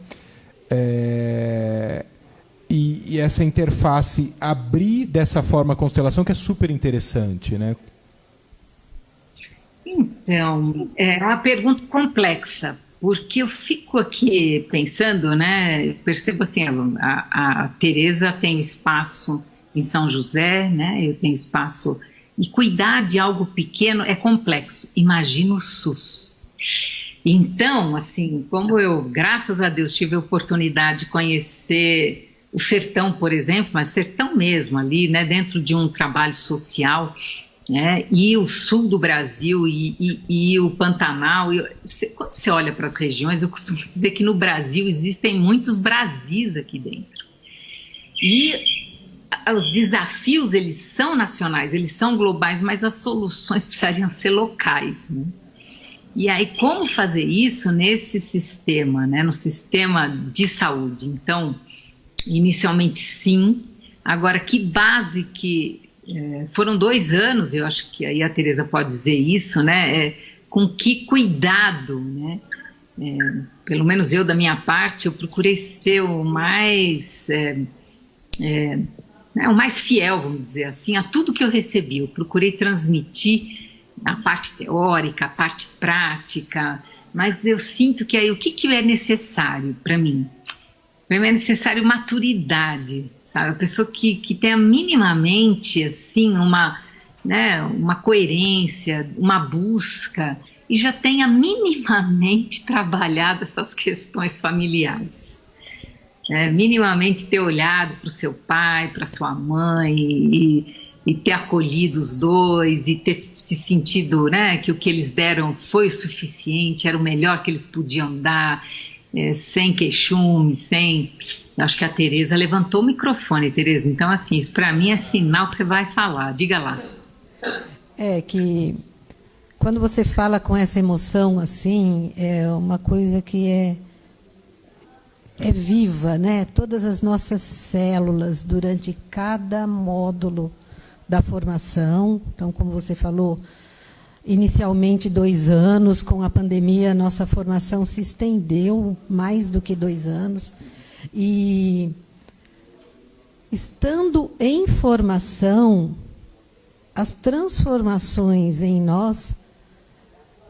e essa interface abrir dessa forma a constelação, que é super interessante, né? Então, é uma pergunta complexa, porque eu fico aqui pensando, né? Percebo assim, a Tereza tem espaço em São José, né? Eu tenho espaço, e cuidar de algo pequeno é complexo. Imagina o SUS. Então, assim, como eu, graças a Deus, tive a oportunidade de conhecer o sertão, por exemplo, mas o sertão mesmo ali, né? Dentro de um trabalho social, né, e o sul do Brasil e o Pantanal. Quando você olha para as regiões, eu costumo dizer que no Brasil existem muitos Brasis aqui dentro. E os desafios, eles são nacionais, eles são globais, mas as soluções precisariam ser locais, né? E aí, como fazer isso nesse sistema, né, no sistema de saúde? Então, inicialmente sim. Agora, que base que... foram 2 anos, eu acho que aí a Tereza pode dizer isso, né? Com que cuidado, né? Pelo menos eu, da minha parte, eu procurei ser o mais fiel, vamos dizer assim, a tudo que eu recebi. Eu procurei transmitir a parte teórica, a parte prática, mas eu sinto que aí o que é necessário para mim? Para mim é necessário maturidade, sabe? A pessoa que tenha minimamente assim, uma coerência, uma busca. e já tenha minimamente trabalhado essas questões familiares. Minimamente ter olhado para o seu pai, para sua mãe e ter acolhido os dois e ter se sentido, né, que o que eles deram foi o suficiente, era o melhor que eles podiam dar, sem queixume, sem... Acho que a Tereza levantou o microfone, Tereza. Então, assim, isso para mim é sinal que você vai falar. Diga lá. É que quando você fala com essa emoção, assim, é uma coisa que é viva, né? Todas as nossas células, durante cada módulo da formação. Então, como você falou, inicialmente 2 anos, com a pandemia, a nossa formação se estendeu mais do que 2 anos. E, estando em formação, as transformações em nós,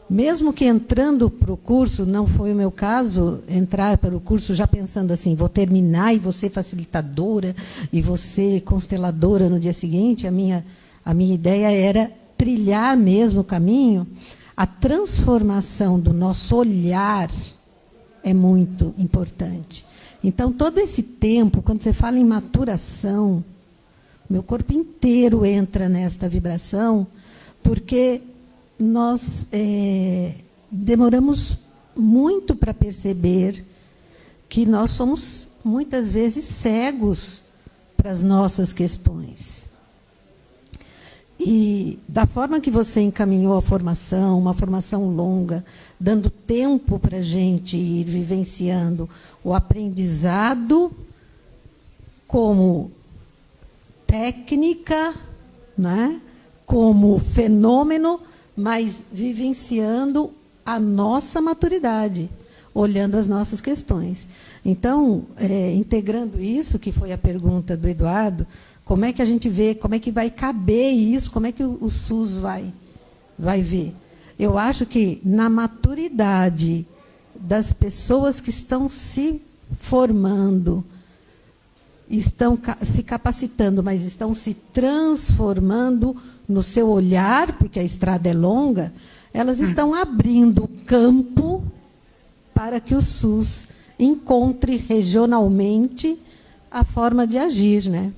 mesmo que entrando para o curso, não foi o meu caso, entrar para o curso já pensando assim, vou terminar e vou ser facilitadora e vou ser consteladora no dia seguinte, a minha ideia era trilhar mesmo o caminho. A transformação do nosso olhar é muito importante. Então, todo esse tempo, quando você fala em maturação, meu corpo inteiro entra nesta vibração, porque nós demoramos muito para perceber que nós somos, muitas vezes, cegos para as nossas questões. E da forma que você encaminhou a formação, uma formação longa, dando tempo para a gente ir vivenciando o aprendizado como técnica, né? Como fenômeno, mas vivenciando a nossa maturidade, olhando as nossas questões. Então, integrando isso, que foi a pergunta do Eduardo, como é que a gente vê, como é que vai caber isso, como é que o SUS vai ver? Eu acho que na maturidade das pessoas que estão se formando, estão se capacitando, mas estão se transformando no seu olhar, porque a estrada é longa, elas estão abrindo campo para que o SUS encontre regionalmente a forma de agir, né?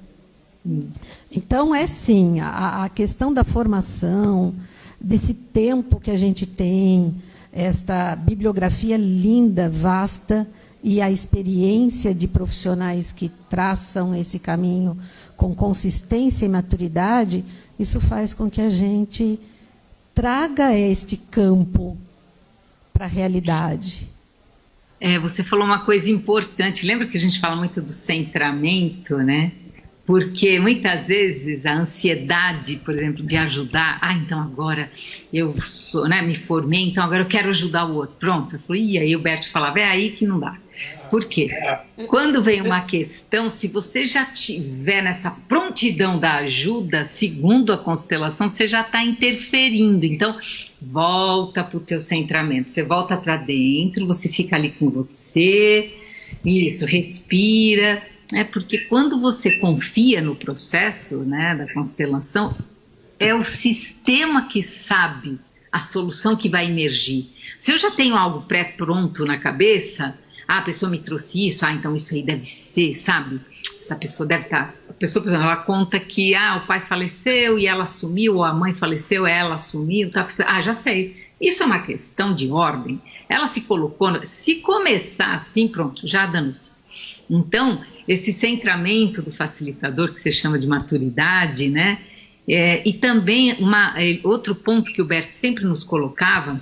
Então, sim, a questão da formação, desse tempo que a gente tem, esta bibliografia linda, vasta, e a experiência de profissionais que traçam esse caminho com consistência e maturidade, isso faz com que a gente traga este campo para a realidade. Você falou uma coisa importante. Lembra que a gente fala muito do centramento, né? Porque muitas vezes a ansiedade, por exemplo, de ajudar, então agora eu sou, né, me formei, então agora eu quero ajudar o outro. Pronto, eu falei, e aí o Bert falava, é aí que não dá. Por quê? Quando vem uma questão, se você já tiver nessa prontidão da ajuda, segundo a constelação, você já está interferindo. Então, volta para o teu centramento, você volta para dentro, você fica ali com você, isso, respira. Porque quando você confia no processo, né, da constelação, é o sistema que sabe a solução que vai emergir. Se eu já tenho algo pré-pronto na cabeça, a pessoa me trouxe isso, então isso aí deve ser, sabe? Essa pessoa deve estar... A pessoa, por exemplo, ela conta que o pai faleceu e ela assumiu, ou a mãe faleceu e ela assumiu. Já sei. Isso é uma questão de ordem. Ela se colocou... Se começar assim, pronto, já danou-se. Então, esse centramento do facilitador, que você chama de maturidade, né? E também outro ponto que o Bert sempre nos colocava,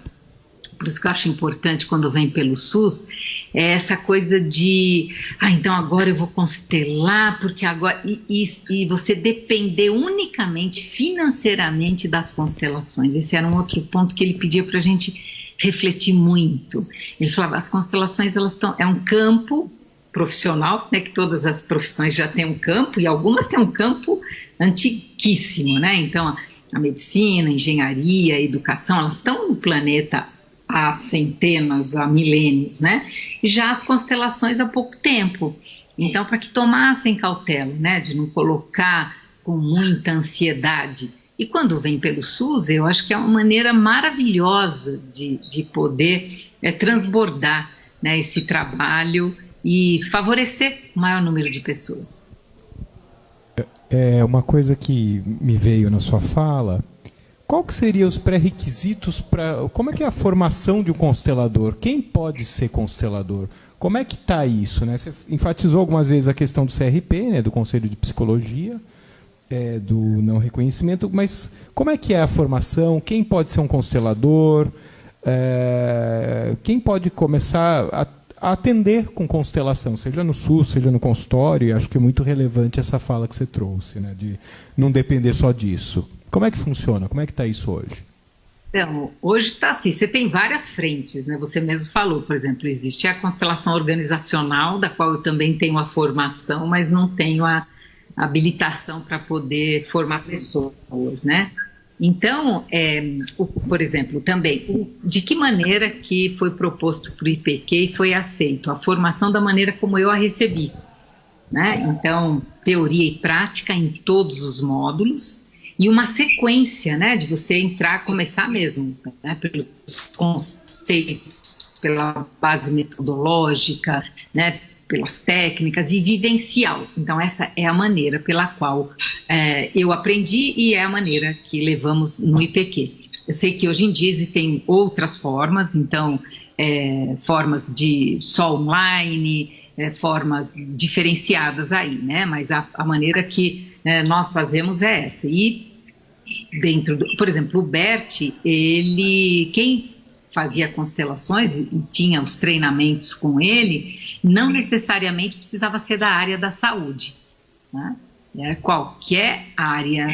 por isso que eu acho importante quando vem pelo SUS, é essa coisa de, então agora eu vou constelar, porque agora... E você depender unicamente, financeiramente, das constelações. Esse era um outro ponto que ele pedia para a gente refletir muito. Ele falava, as constelações, é um campo profissional, né, que todas as profissões já têm um campo, e algumas têm um campo antiquíssimo, né? Então, a medicina, a engenharia, a educação, elas estão no planeta há centenas, há milênios, né? E já as constelações há pouco tempo. Então, para que tomassem cautela, né, de não colocar com muita ansiedade. E quando vem pelo SUS, eu acho que é uma maneira maravilhosa de poder transbordar, né, esse trabalho e favorecer o maior número de pessoas. Uma coisa que me veio na sua fala, qual que seriam os pré-requisitos para... Como é que é a formação de um constelador? Quem pode ser constelador? Como é que está isso, né? Você enfatizou algumas vezes a questão do CRP, né, do Conselho de Psicologia, do não reconhecimento, mas como é que é a formação? Quem pode ser um constelador? Quem pode começar a atender com constelação, seja no SUS, seja no consultório? E acho que é muito relevante essa fala que você trouxe, né, de não depender só disso. Como é que funciona? Como é que está isso hoje? Então, hoje está assim, você tem várias frentes, né? Você mesmo falou, por exemplo, existe a constelação organizacional, da qual eu também tenho a formação, mas não tenho a habilitação para poder formar pessoas, né? Então, por exemplo, também, de que maneira que foi proposto para o IPQ e foi aceito? A formação da maneira como eu a recebi, né? Então, teoria e prática em todos os módulos, e uma sequência, né, de você entrar, começar mesmo, né, pelos conceitos, pela base metodológica, né, pelas técnicas e vivencial. Então, essa é a maneira pela qual eu aprendi e é a maneira que levamos no IPQ. Eu sei que hoje em dia existem outras formas, então, formas de só online, formas diferenciadas aí, né? Mas a maneira que nós fazemos é essa. E dentro por exemplo, o Bert, quem fazia constelações e tinha os treinamentos com ele, não necessariamente precisava ser da área da saúde, né? Qualquer área,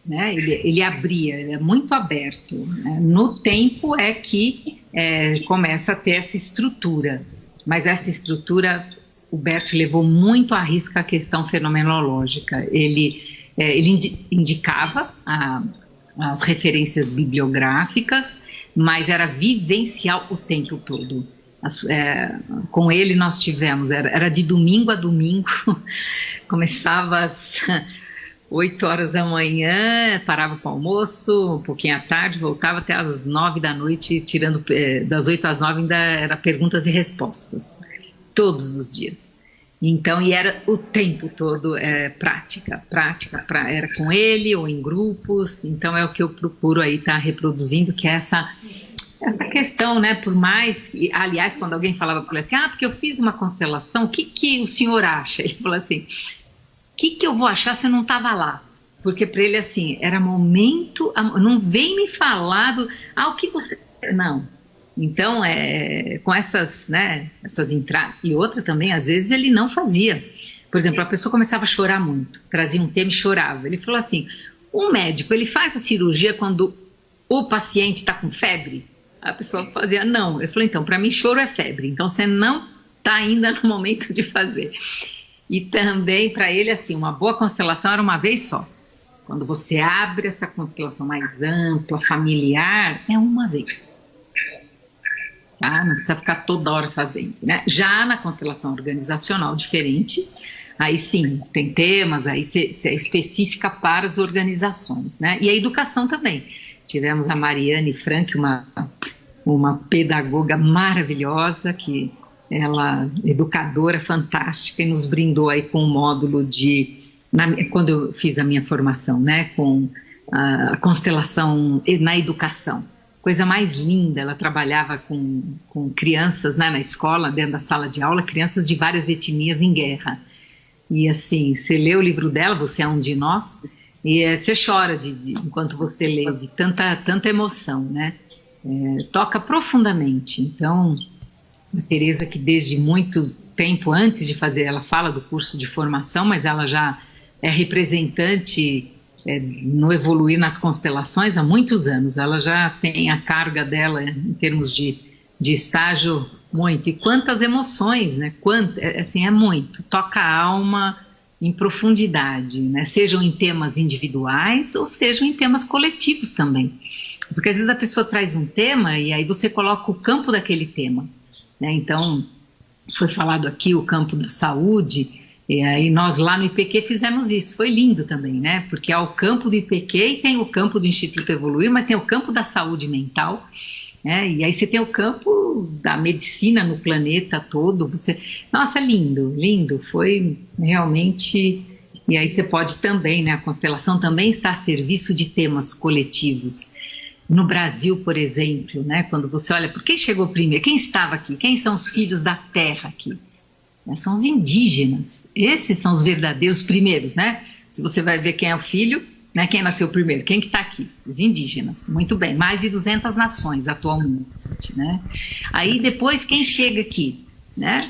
né? Ele abria, ele é muito aberto, né? No tempo é que começa a ter essa estrutura, mas essa estrutura o Bert levou muito à risca a questão fenomenológica. Ele indicava as referências bibliográficas, mas era vivencial o tempo todo. Com ele nós tivemos, era de domingo a domingo, começava às 8 horas da manhã, parava para o almoço, um pouquinho à tarde, voltava até às 9 da noite, tirando das 8 às 9 ainda era perguntas e respostas, todos os dias. Então, e era o tempo todo prática, era com ele ou em grupos. Então é o que eu procuro aí estar reproduzindo, que é essa questão, né? Por mais, aliás, quando alguém falava para ele assim, porque eu fiz uma constelação, o que o senhor acha? Ele falou assim, o que eu vou achar se eu não estava lá? Porque para ele, assim, era momento, não vem me falar o que você... Não. Então, com essas, né, essas entradas, e outra também, às vezes ele não fazia. Por exemplo, a pessoa começava a chorar muito, trazia um tema e chorava. Ele falou assim, o médico, ele faz a cirurgia quando o paciente está com febre? A pessoa fazia, não. Eu falei, então, para mim choro é febre, então você não está ainda no momento de fazer. E também, para ele, assim, uma boa constelação era uma vez só. Quando você abre essa constelação mais ampla, familiar, é uma vez. Não precisa ficar toda hora fazendo, né? Já na constelação organizacional, diferente, aí sim, tem temas, aí é específica para as organizações, né? E a educação também. Tivemos a Mariane Frank, uma pedagoga maravilhosa, que ela, educadora fantástica, e nos brindou aí com um módulo quando eu fiz a minha formação, né? Com a constelação na educação. Coisa mais linda, ela trabalhava com crianças, né, na escola, dentro da sala de aula, crianças de várias etnias em guerra. E assim, você lê o livro dela, Você é um de Nós, e você chora enquanto você lê, de tanta emoção, né? Toca profundamente. Então, a Tereza, que desde muito tempo antes de fazer, ela fala do curso de formação, mas ela já é representante no evoluir nas constelações há muitos anos. Ela já tem a carga dela em termos de estágio muito. E quantas emoções, né? Assim, é muito. Toca a alma em profundidade, né? Sejam em temas individuais ou sejam em temas coletivos também. Porque às vezes a pessoa traz um tema e aí você coloca o campo daquele tema, né? Então, foi falado aqui o campo da saúde. E aí nós lá no IPQ fizemos isso, foi lindo também, né? Porque há o campo do IPQ e tem o campo do Instituto Evoluir, mas tem o campo da saúde mental, né? E aí você tem o campo da medicina no planeta todo. Nossa, lindo, lindo, foi realmente... E aí você pode também, né? A constelação também está a serviço de temas coletivos. No Brasil, por exemplo, né? Quando você olha, por quem chegou primeiro? Quem estava aqui? Quem são os filhos da terra aqui? São os indígenas. Esses são os verdadeiros primeiros, né? Se você vai ver quem é o filho, né? Quem nasceu primeiro? Quem que está aqui? Os indígenas. Muito bem. Mais de 200 nações atualmente, né? Aí depois quem chega aqui, né?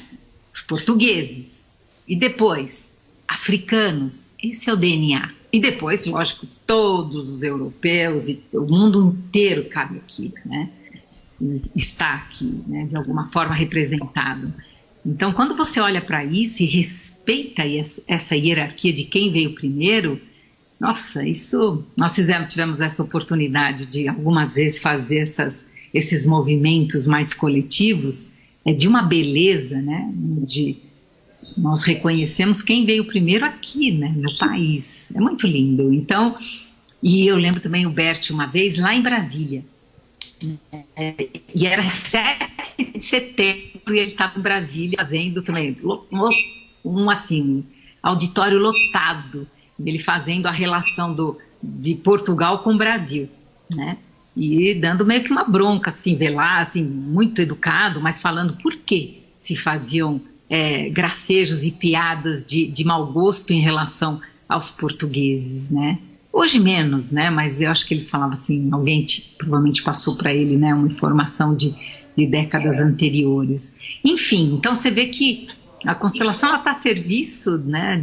Os portugueses. E depois africanos. Esse é o DNA. E depois, lógico, todos os europeus e o mundo inteiro cabe aqui, né? E está aqui, né? De alguma forma representado. Então, quando você olha para isso e respeita essa hierarquia de quem veio primeiro, nossa, isso nós tivemos essa oportunidade de algumas vezes fazer esses movimentos mais coletivos, de uma beleza, né? Nós reconhecemos quem veio primeiro aqui, né, no país. É muito lindo. Então, e eu lembro também o Bert uma vez lá em Brasília. E era 7 de setembro e ele estava em Brasília fazendo também assim, auditório lotado. Ele fazendo a relação de Portugal com o Brasil, né? E dando meio que uma bronca, assim, velar, assim, muito educado, mas falando por que se faziam gracejos e piadas de mau gosto em relação aos portugueses, né? Hoje menos, né? Mas eu acho que ele falava assim, alguém provavelmente passou para ele, né, uma informação de décadas anteriores. Enfim, então você vê que a constelação está a serviço, né,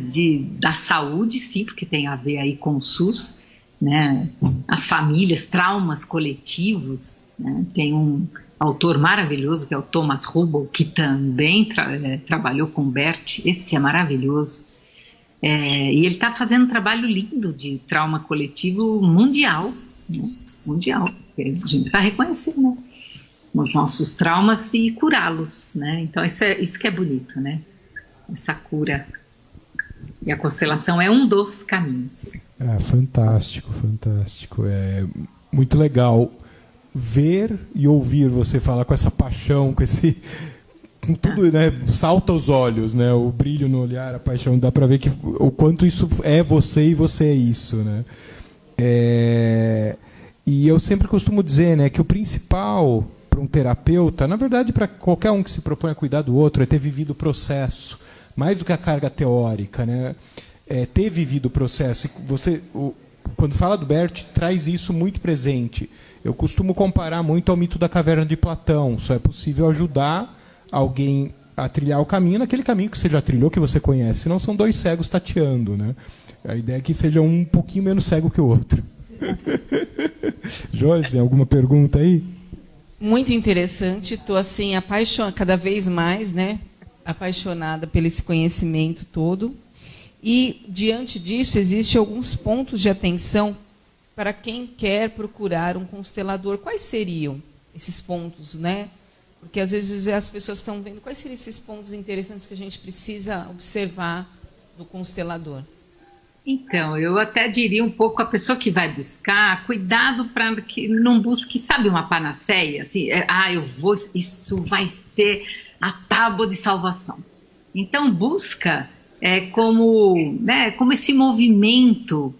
da saúde, sim, porque tem a ver aí com o SUS, né? As famílias, traumas coletivos, né? Tem um autor maravilhoso, que é o Thomas Hubel, que também trabalhou com Bert. Esse é maravilhoso. E ele está fazendo um trabalho lindo de trauma coletivo mundial, né? Mundial. A gente precisa reconhecer, né, os nossos traumas e curá-los, né? Então isso que é bonito, né? Essa cura. E a constelação é um dos caminhos. Fantástico, fantástico. É muito legal ver e ouvir você falar com essa paixão, com tudo, né? Salta aos olhos, né? O brilho no olhar, a paixão, dá para ver o quanto isso é você e você é isso, né? E eu sempre costumo dizer, né, que o principal para um terapeuta, na verdade para qualquer um que se propõe a cuidar do outro, é ter vivido o processo, mais do que a carga teórica, né? Ter vivido o processo. E você, quando fala do Bert, traz isso muito presente. Eu costumo comparar muito ao mito da caverna de Platão. Só é possível ajudar alguém a trilhar o caminho naquele caminho que você já trilhou, que você conhece. Senão são dois cegos tateando, né? A ideia é que seja um pouquinho menos cego que o outro. Joyce, alguma pergunta aí? Muito interessante. Estou assim, apaixonada, cada vez mais, né? Apaixonada pelo esse conhecimento todo. E, diante disso, existem alguns pontos de atenção para quem quer procurar um constelador. Quais seriam esses pontos, né? Porque, às vezes, as pessoas estão vendo quais seriam esses pontos interessantes que a gente precisa observar no constelador. Então, eu até diria um pouco a pessoa que vai buscar, cuidado para que não busque, sabe, uma panaceia, assim, isso vai ser a tábua de salvação. Então, busca como esse movimento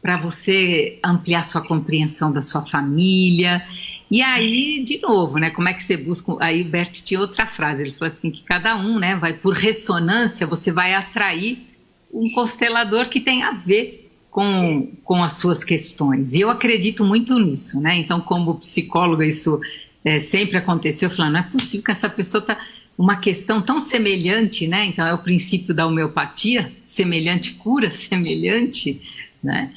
para você ampliar sua compreensão da sua família. E aí, de novo, né, como é que você busca? Aí o Bert tinha outra frase, ele falou assim, que cada um, né, vai por ressonância, você vai atrair um constelador que tem a ver com as suas questões. E eu acredito muito nisso, né? Então, como psicóloga, isso sempre aconteceu, falando, não é possível que essa pessoa está uma questão tão semelhante, né? Então, é o princípio da homeopatia, semelhante cura, semelhante, né?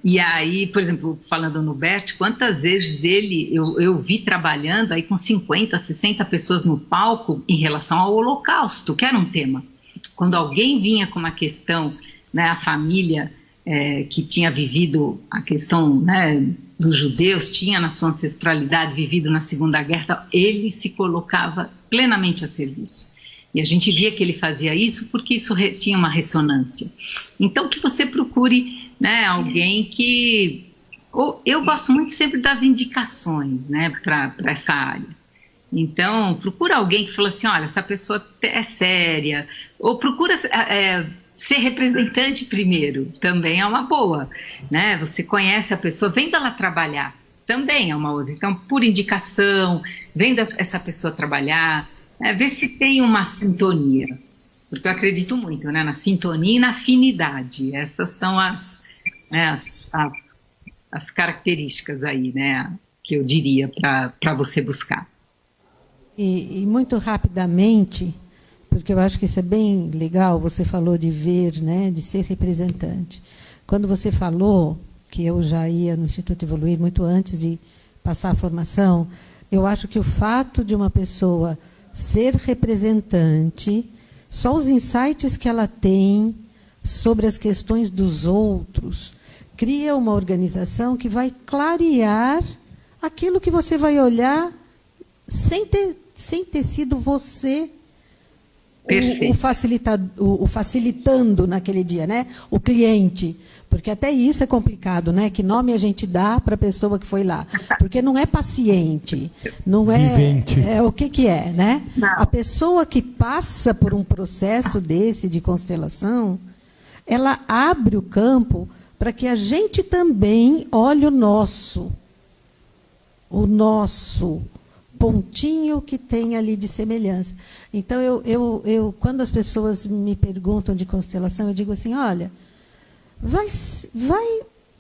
E aí, por exemplo, falando no Bert, quantas vezes eu vi trabalhando aí com 50, 60 pessoas no palco em relação ao Holocausto, que era um tema. Quando alguém vinha com uma questão, né, a família que tinha vivido a questão, né, dos judeus, tinha na sua ancestralidade vivido na Segunda Guerra, ele se colocava plenamente a serviço. E a gente via que ele fazia isso porque isso tinha uma ressonância. Então, que você procure, né, alguém que... Eu gosto muito sempre das indicações, né, para essa área. Então, procura alguém que fala assim, olha, essa pessoa é séria. Ou procura ser representante primeiro, também é uma boa, né? Você conhece a pessoa, vendo ela trabalhar, também é uma outra. Então, por indicação, vendo essa pessoa trabalhar, ver se tem uma sintonia. Porque eu acredito muito, né, na sintonia e na afinidade. Essas são as características aí, né, que eu diria para você buscar. E muito rapidamente, porque eu acho que isso é bem legal, você falou de ver, né, de ser representante. Quando você falou que eu já ia no Instituto Evoluir muito antes de passar a formação, eu acho que o fato de uma pessoa ser representante, só os insights que ela tem sobre as questões dos outros, cria uma organização que vai clarear aquilo que você vai olhar sem ter sido você o facilitando naquele dia, né? O cliente. Porque até isso é complicado, né? Que nome a gente dá para a pessoa que foi lá? Porque não é paciente, não é... Vivente. É o que é, né? Não. A pessoa que passa por um processo desse de constelação, ela abre o campo para que a gente também olhe o nosso pontinho que tem ali de semelhança. Então, eu quando as pessoas me perguntam de constelação, eu digo assim, olha, vai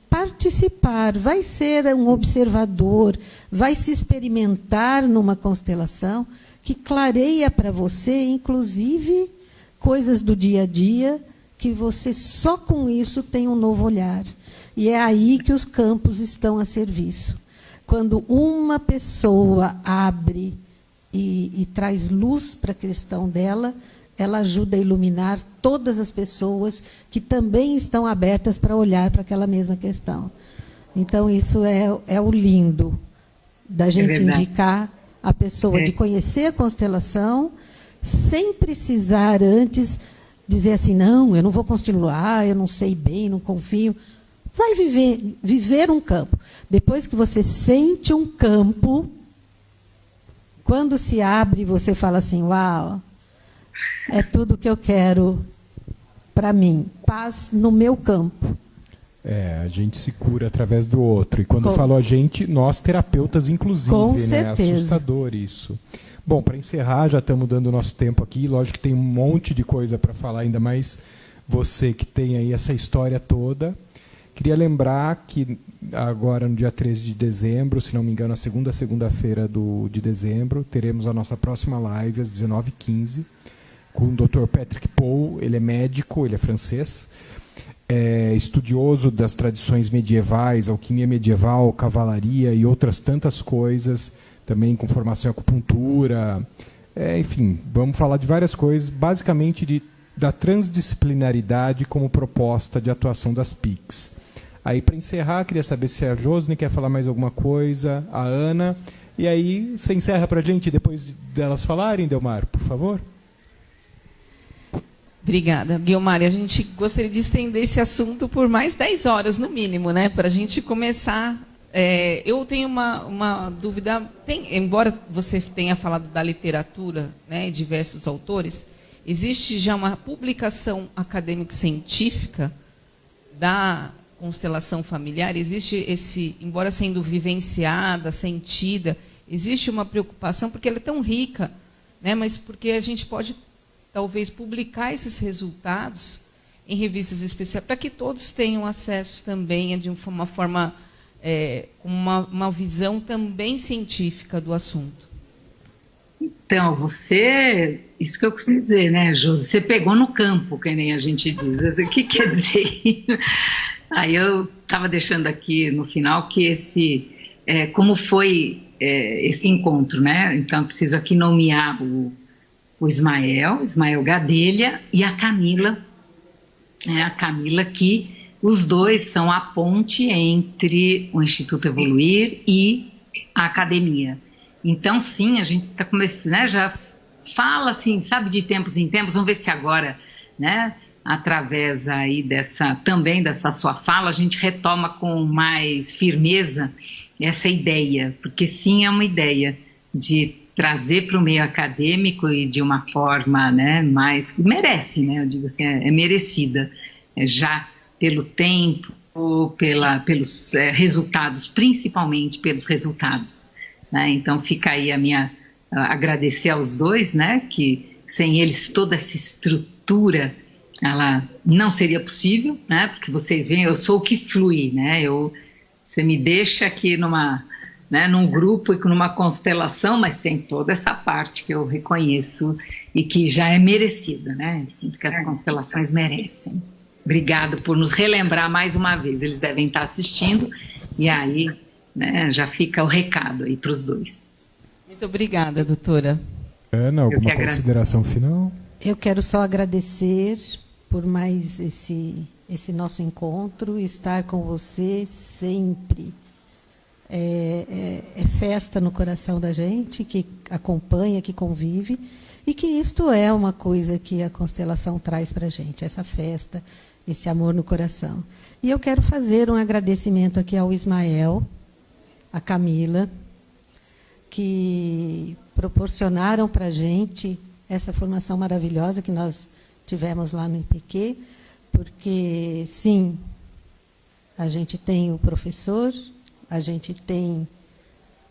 participar, vai ser um observador, vai se experimentar numa constelação que clareia para você, inclusive, coisas do dia a dia, que você só com isso tem um novo olhar. E é aí que os campos estão a serviço. Quando uma pessoa abre e traz luz para a questão dela, ela ajuda a iluminar todas as pessoas que também estão abertas para olhar para aquela mesma questão. Então, isso é o lindo da gente indicar a pessoa de conhecer a constelação sem precisar antes dizer assim, não, eu não vou constelar, eu não sei bem, não confio. Vai viver um campo. Depois que você sente um campo, quando se abre, você fala assim, uau, é tudo que eu quero para mim. Paz no meu campo. A gente se cura através do outro. E quando falo a gente, nós terapeutas, inclusive. Com né? certeza. É assustador isso. Bom, para encerrar, já estamos dando o nosso tempo aqui. Lógico que tem um monte de coisa para falar, ainda mais você que tem aí essa história toda. Queria lembrar que agora, no dia 13 de dezembro, se não me engano, a segunda-feira de dezembro, teremos a nossa próxima live às 19h15, com o Dr. Patrick Paul. Ele é médico, ele é francês, é estudioso das tradições medievais, alquimia medieval, cavalaria e outras tantas coisas, também com formação em acupuntura. Enfim, vamos falar de várias coisas, basicamente da transdisciplinaridade como proposta de atuação das PICs. Aí, para encerrar, queria saber se a Josne quer falar mais alguma coisa, a Ana. E aí, você encerra para a gente depois delas falarem, Delmar, por favor? Obrigada, Guilmar. A gente gostaria de estender esse assunto por mais 10 horas, no mínimo, né? Para a gente começar. Eu tenho uma dúvida. Embora você tenha falado da literatura, né, diversos autores, existe já uma publicação acadêmica científica da constelação familiar? Existe embora sendo vivenciada, sentida, existe uma preocupação, porque ela é tão rica, né, mas porque a gente pode, talvez, publicar esses resultados em revistas especiais, para que todos tenham acesso também de uma forma, com uma visão também científica do assunto. Então, isso que eu costumo dizer, né, Josi, você pegou no campo, que nem a gente diz. O que quer dizer? Aí eu estava deixando aqui no final que como foi esse encontro, né? Então, eu preciso aqui nomear o Ismael Gadelha e a Camila, que os dois são a ponte entre o Instituto Evoluir e a academia. Então, sim, a gente está começando, né, já fala assim, sabe, de tempos em tempos. Vamos ver se agora, né, através aí também dessa sua fala, a gente retoma com mais firmeza essa ideia, porque sim, é uma ideia de trazer para o meio acadêmico e de uma forma, né, mais, merece, né, eu digo assim, é merecida, já pelo tempo, pelos resultados, principalmente pelos resultados, né? Então fica aí agradecer aos dois, né, que sem eles toda essa estrutura ela não seria possível, né, porque vocês veem, eu sou o que flui, né, você me deixa aqui num grupo e numa constelação, mas tem toda essa parte que eu reconheço e que já é merecida, né, eu sinto que as constelações merecem. Obrigado por nos relembrar mais uma vez, eles devem estar assistindo, e aí, né, já fica o recado aí para os dois. Muito obrigada, doutora. Ana, alguma consideração final? Eu quero só agradecer por mais esse nosso encontro, estar com você sempre. É festa no coração da gente, que acompanha, que convive, e que isto é uma coisa que a constelação traz para a gente, essa festa, esse amor no coração. E eu quero fazer um agradecimento aqui ao Ismael, à Camila, que proporcionaram para a gente essa formação maravilhosa que nós tivemos lá no IPQ, porque, sim, a gente tem o professor, a gente tem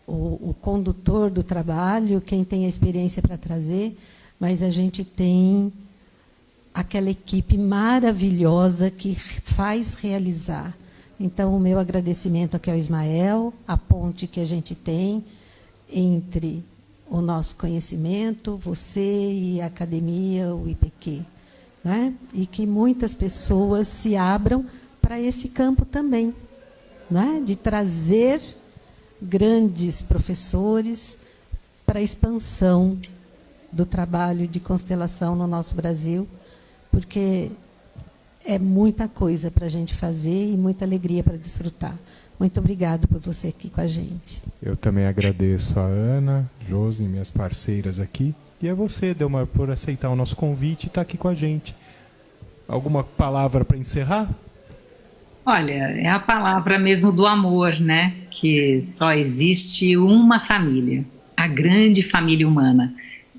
o condutor do trabalho, quem tem a experiência para trazer, mas a gente tem aquela equipe maravilhosa que faz realizar. Então, o meu agradecimento aqui ao Ismael, a ponte que a gente tem entre o nosso conhecimento, você e a academia, o IPQ, né? E que muitas pessoas se abram para esse campo também, né? De trazer grandes professores para a expansão do trabalho de constelação no nosso Brasil, porque é muita coisa para a gente fazer e muita alegria para desfrutar. Muito obrigada por você aqui com a gente. Eu também agradeço a Ana, Josi, minhas parceiras aqui, e a você, Delmar, por aceitar o nosso convite e estar aqui com a gente. Alguma palavra para encerrar? Olha, é a palavra mesmo do amor, né? Que só existe uma família, a grande família humana.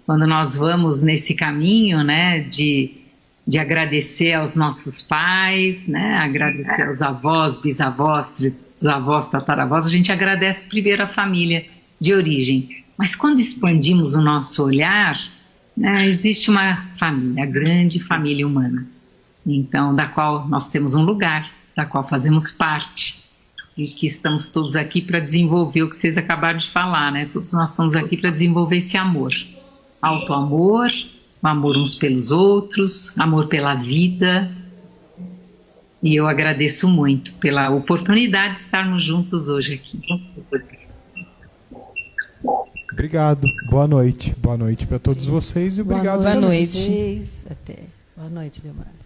Quando nós vamos nesse caminho, né, de agradecer aos nossos pais, né, agradecer aos avós, bisavós, trisavós, tataravós, a gente agradece primeiro a família de origem. Mas quando expandimos o nosso olhar, né, existe uma família, a grande família humana, então, da qual nós temos um lugar, da qual fazemos parte, e que estamos todos aqui para desenvolver o que vocês acabaram de falar, né? Todos nós estamos aqui para desenvolver esse amor, autoamor, o amor uns pelos outros, amor pela vida. E eu agradeço muito pela oportunidade de estarmos juntos hoje aqui. Obrigado. Boa noite. Boa noite para todos vocês e obrigado. Boa noite. Vocês. Até. Boa noite, Delmar.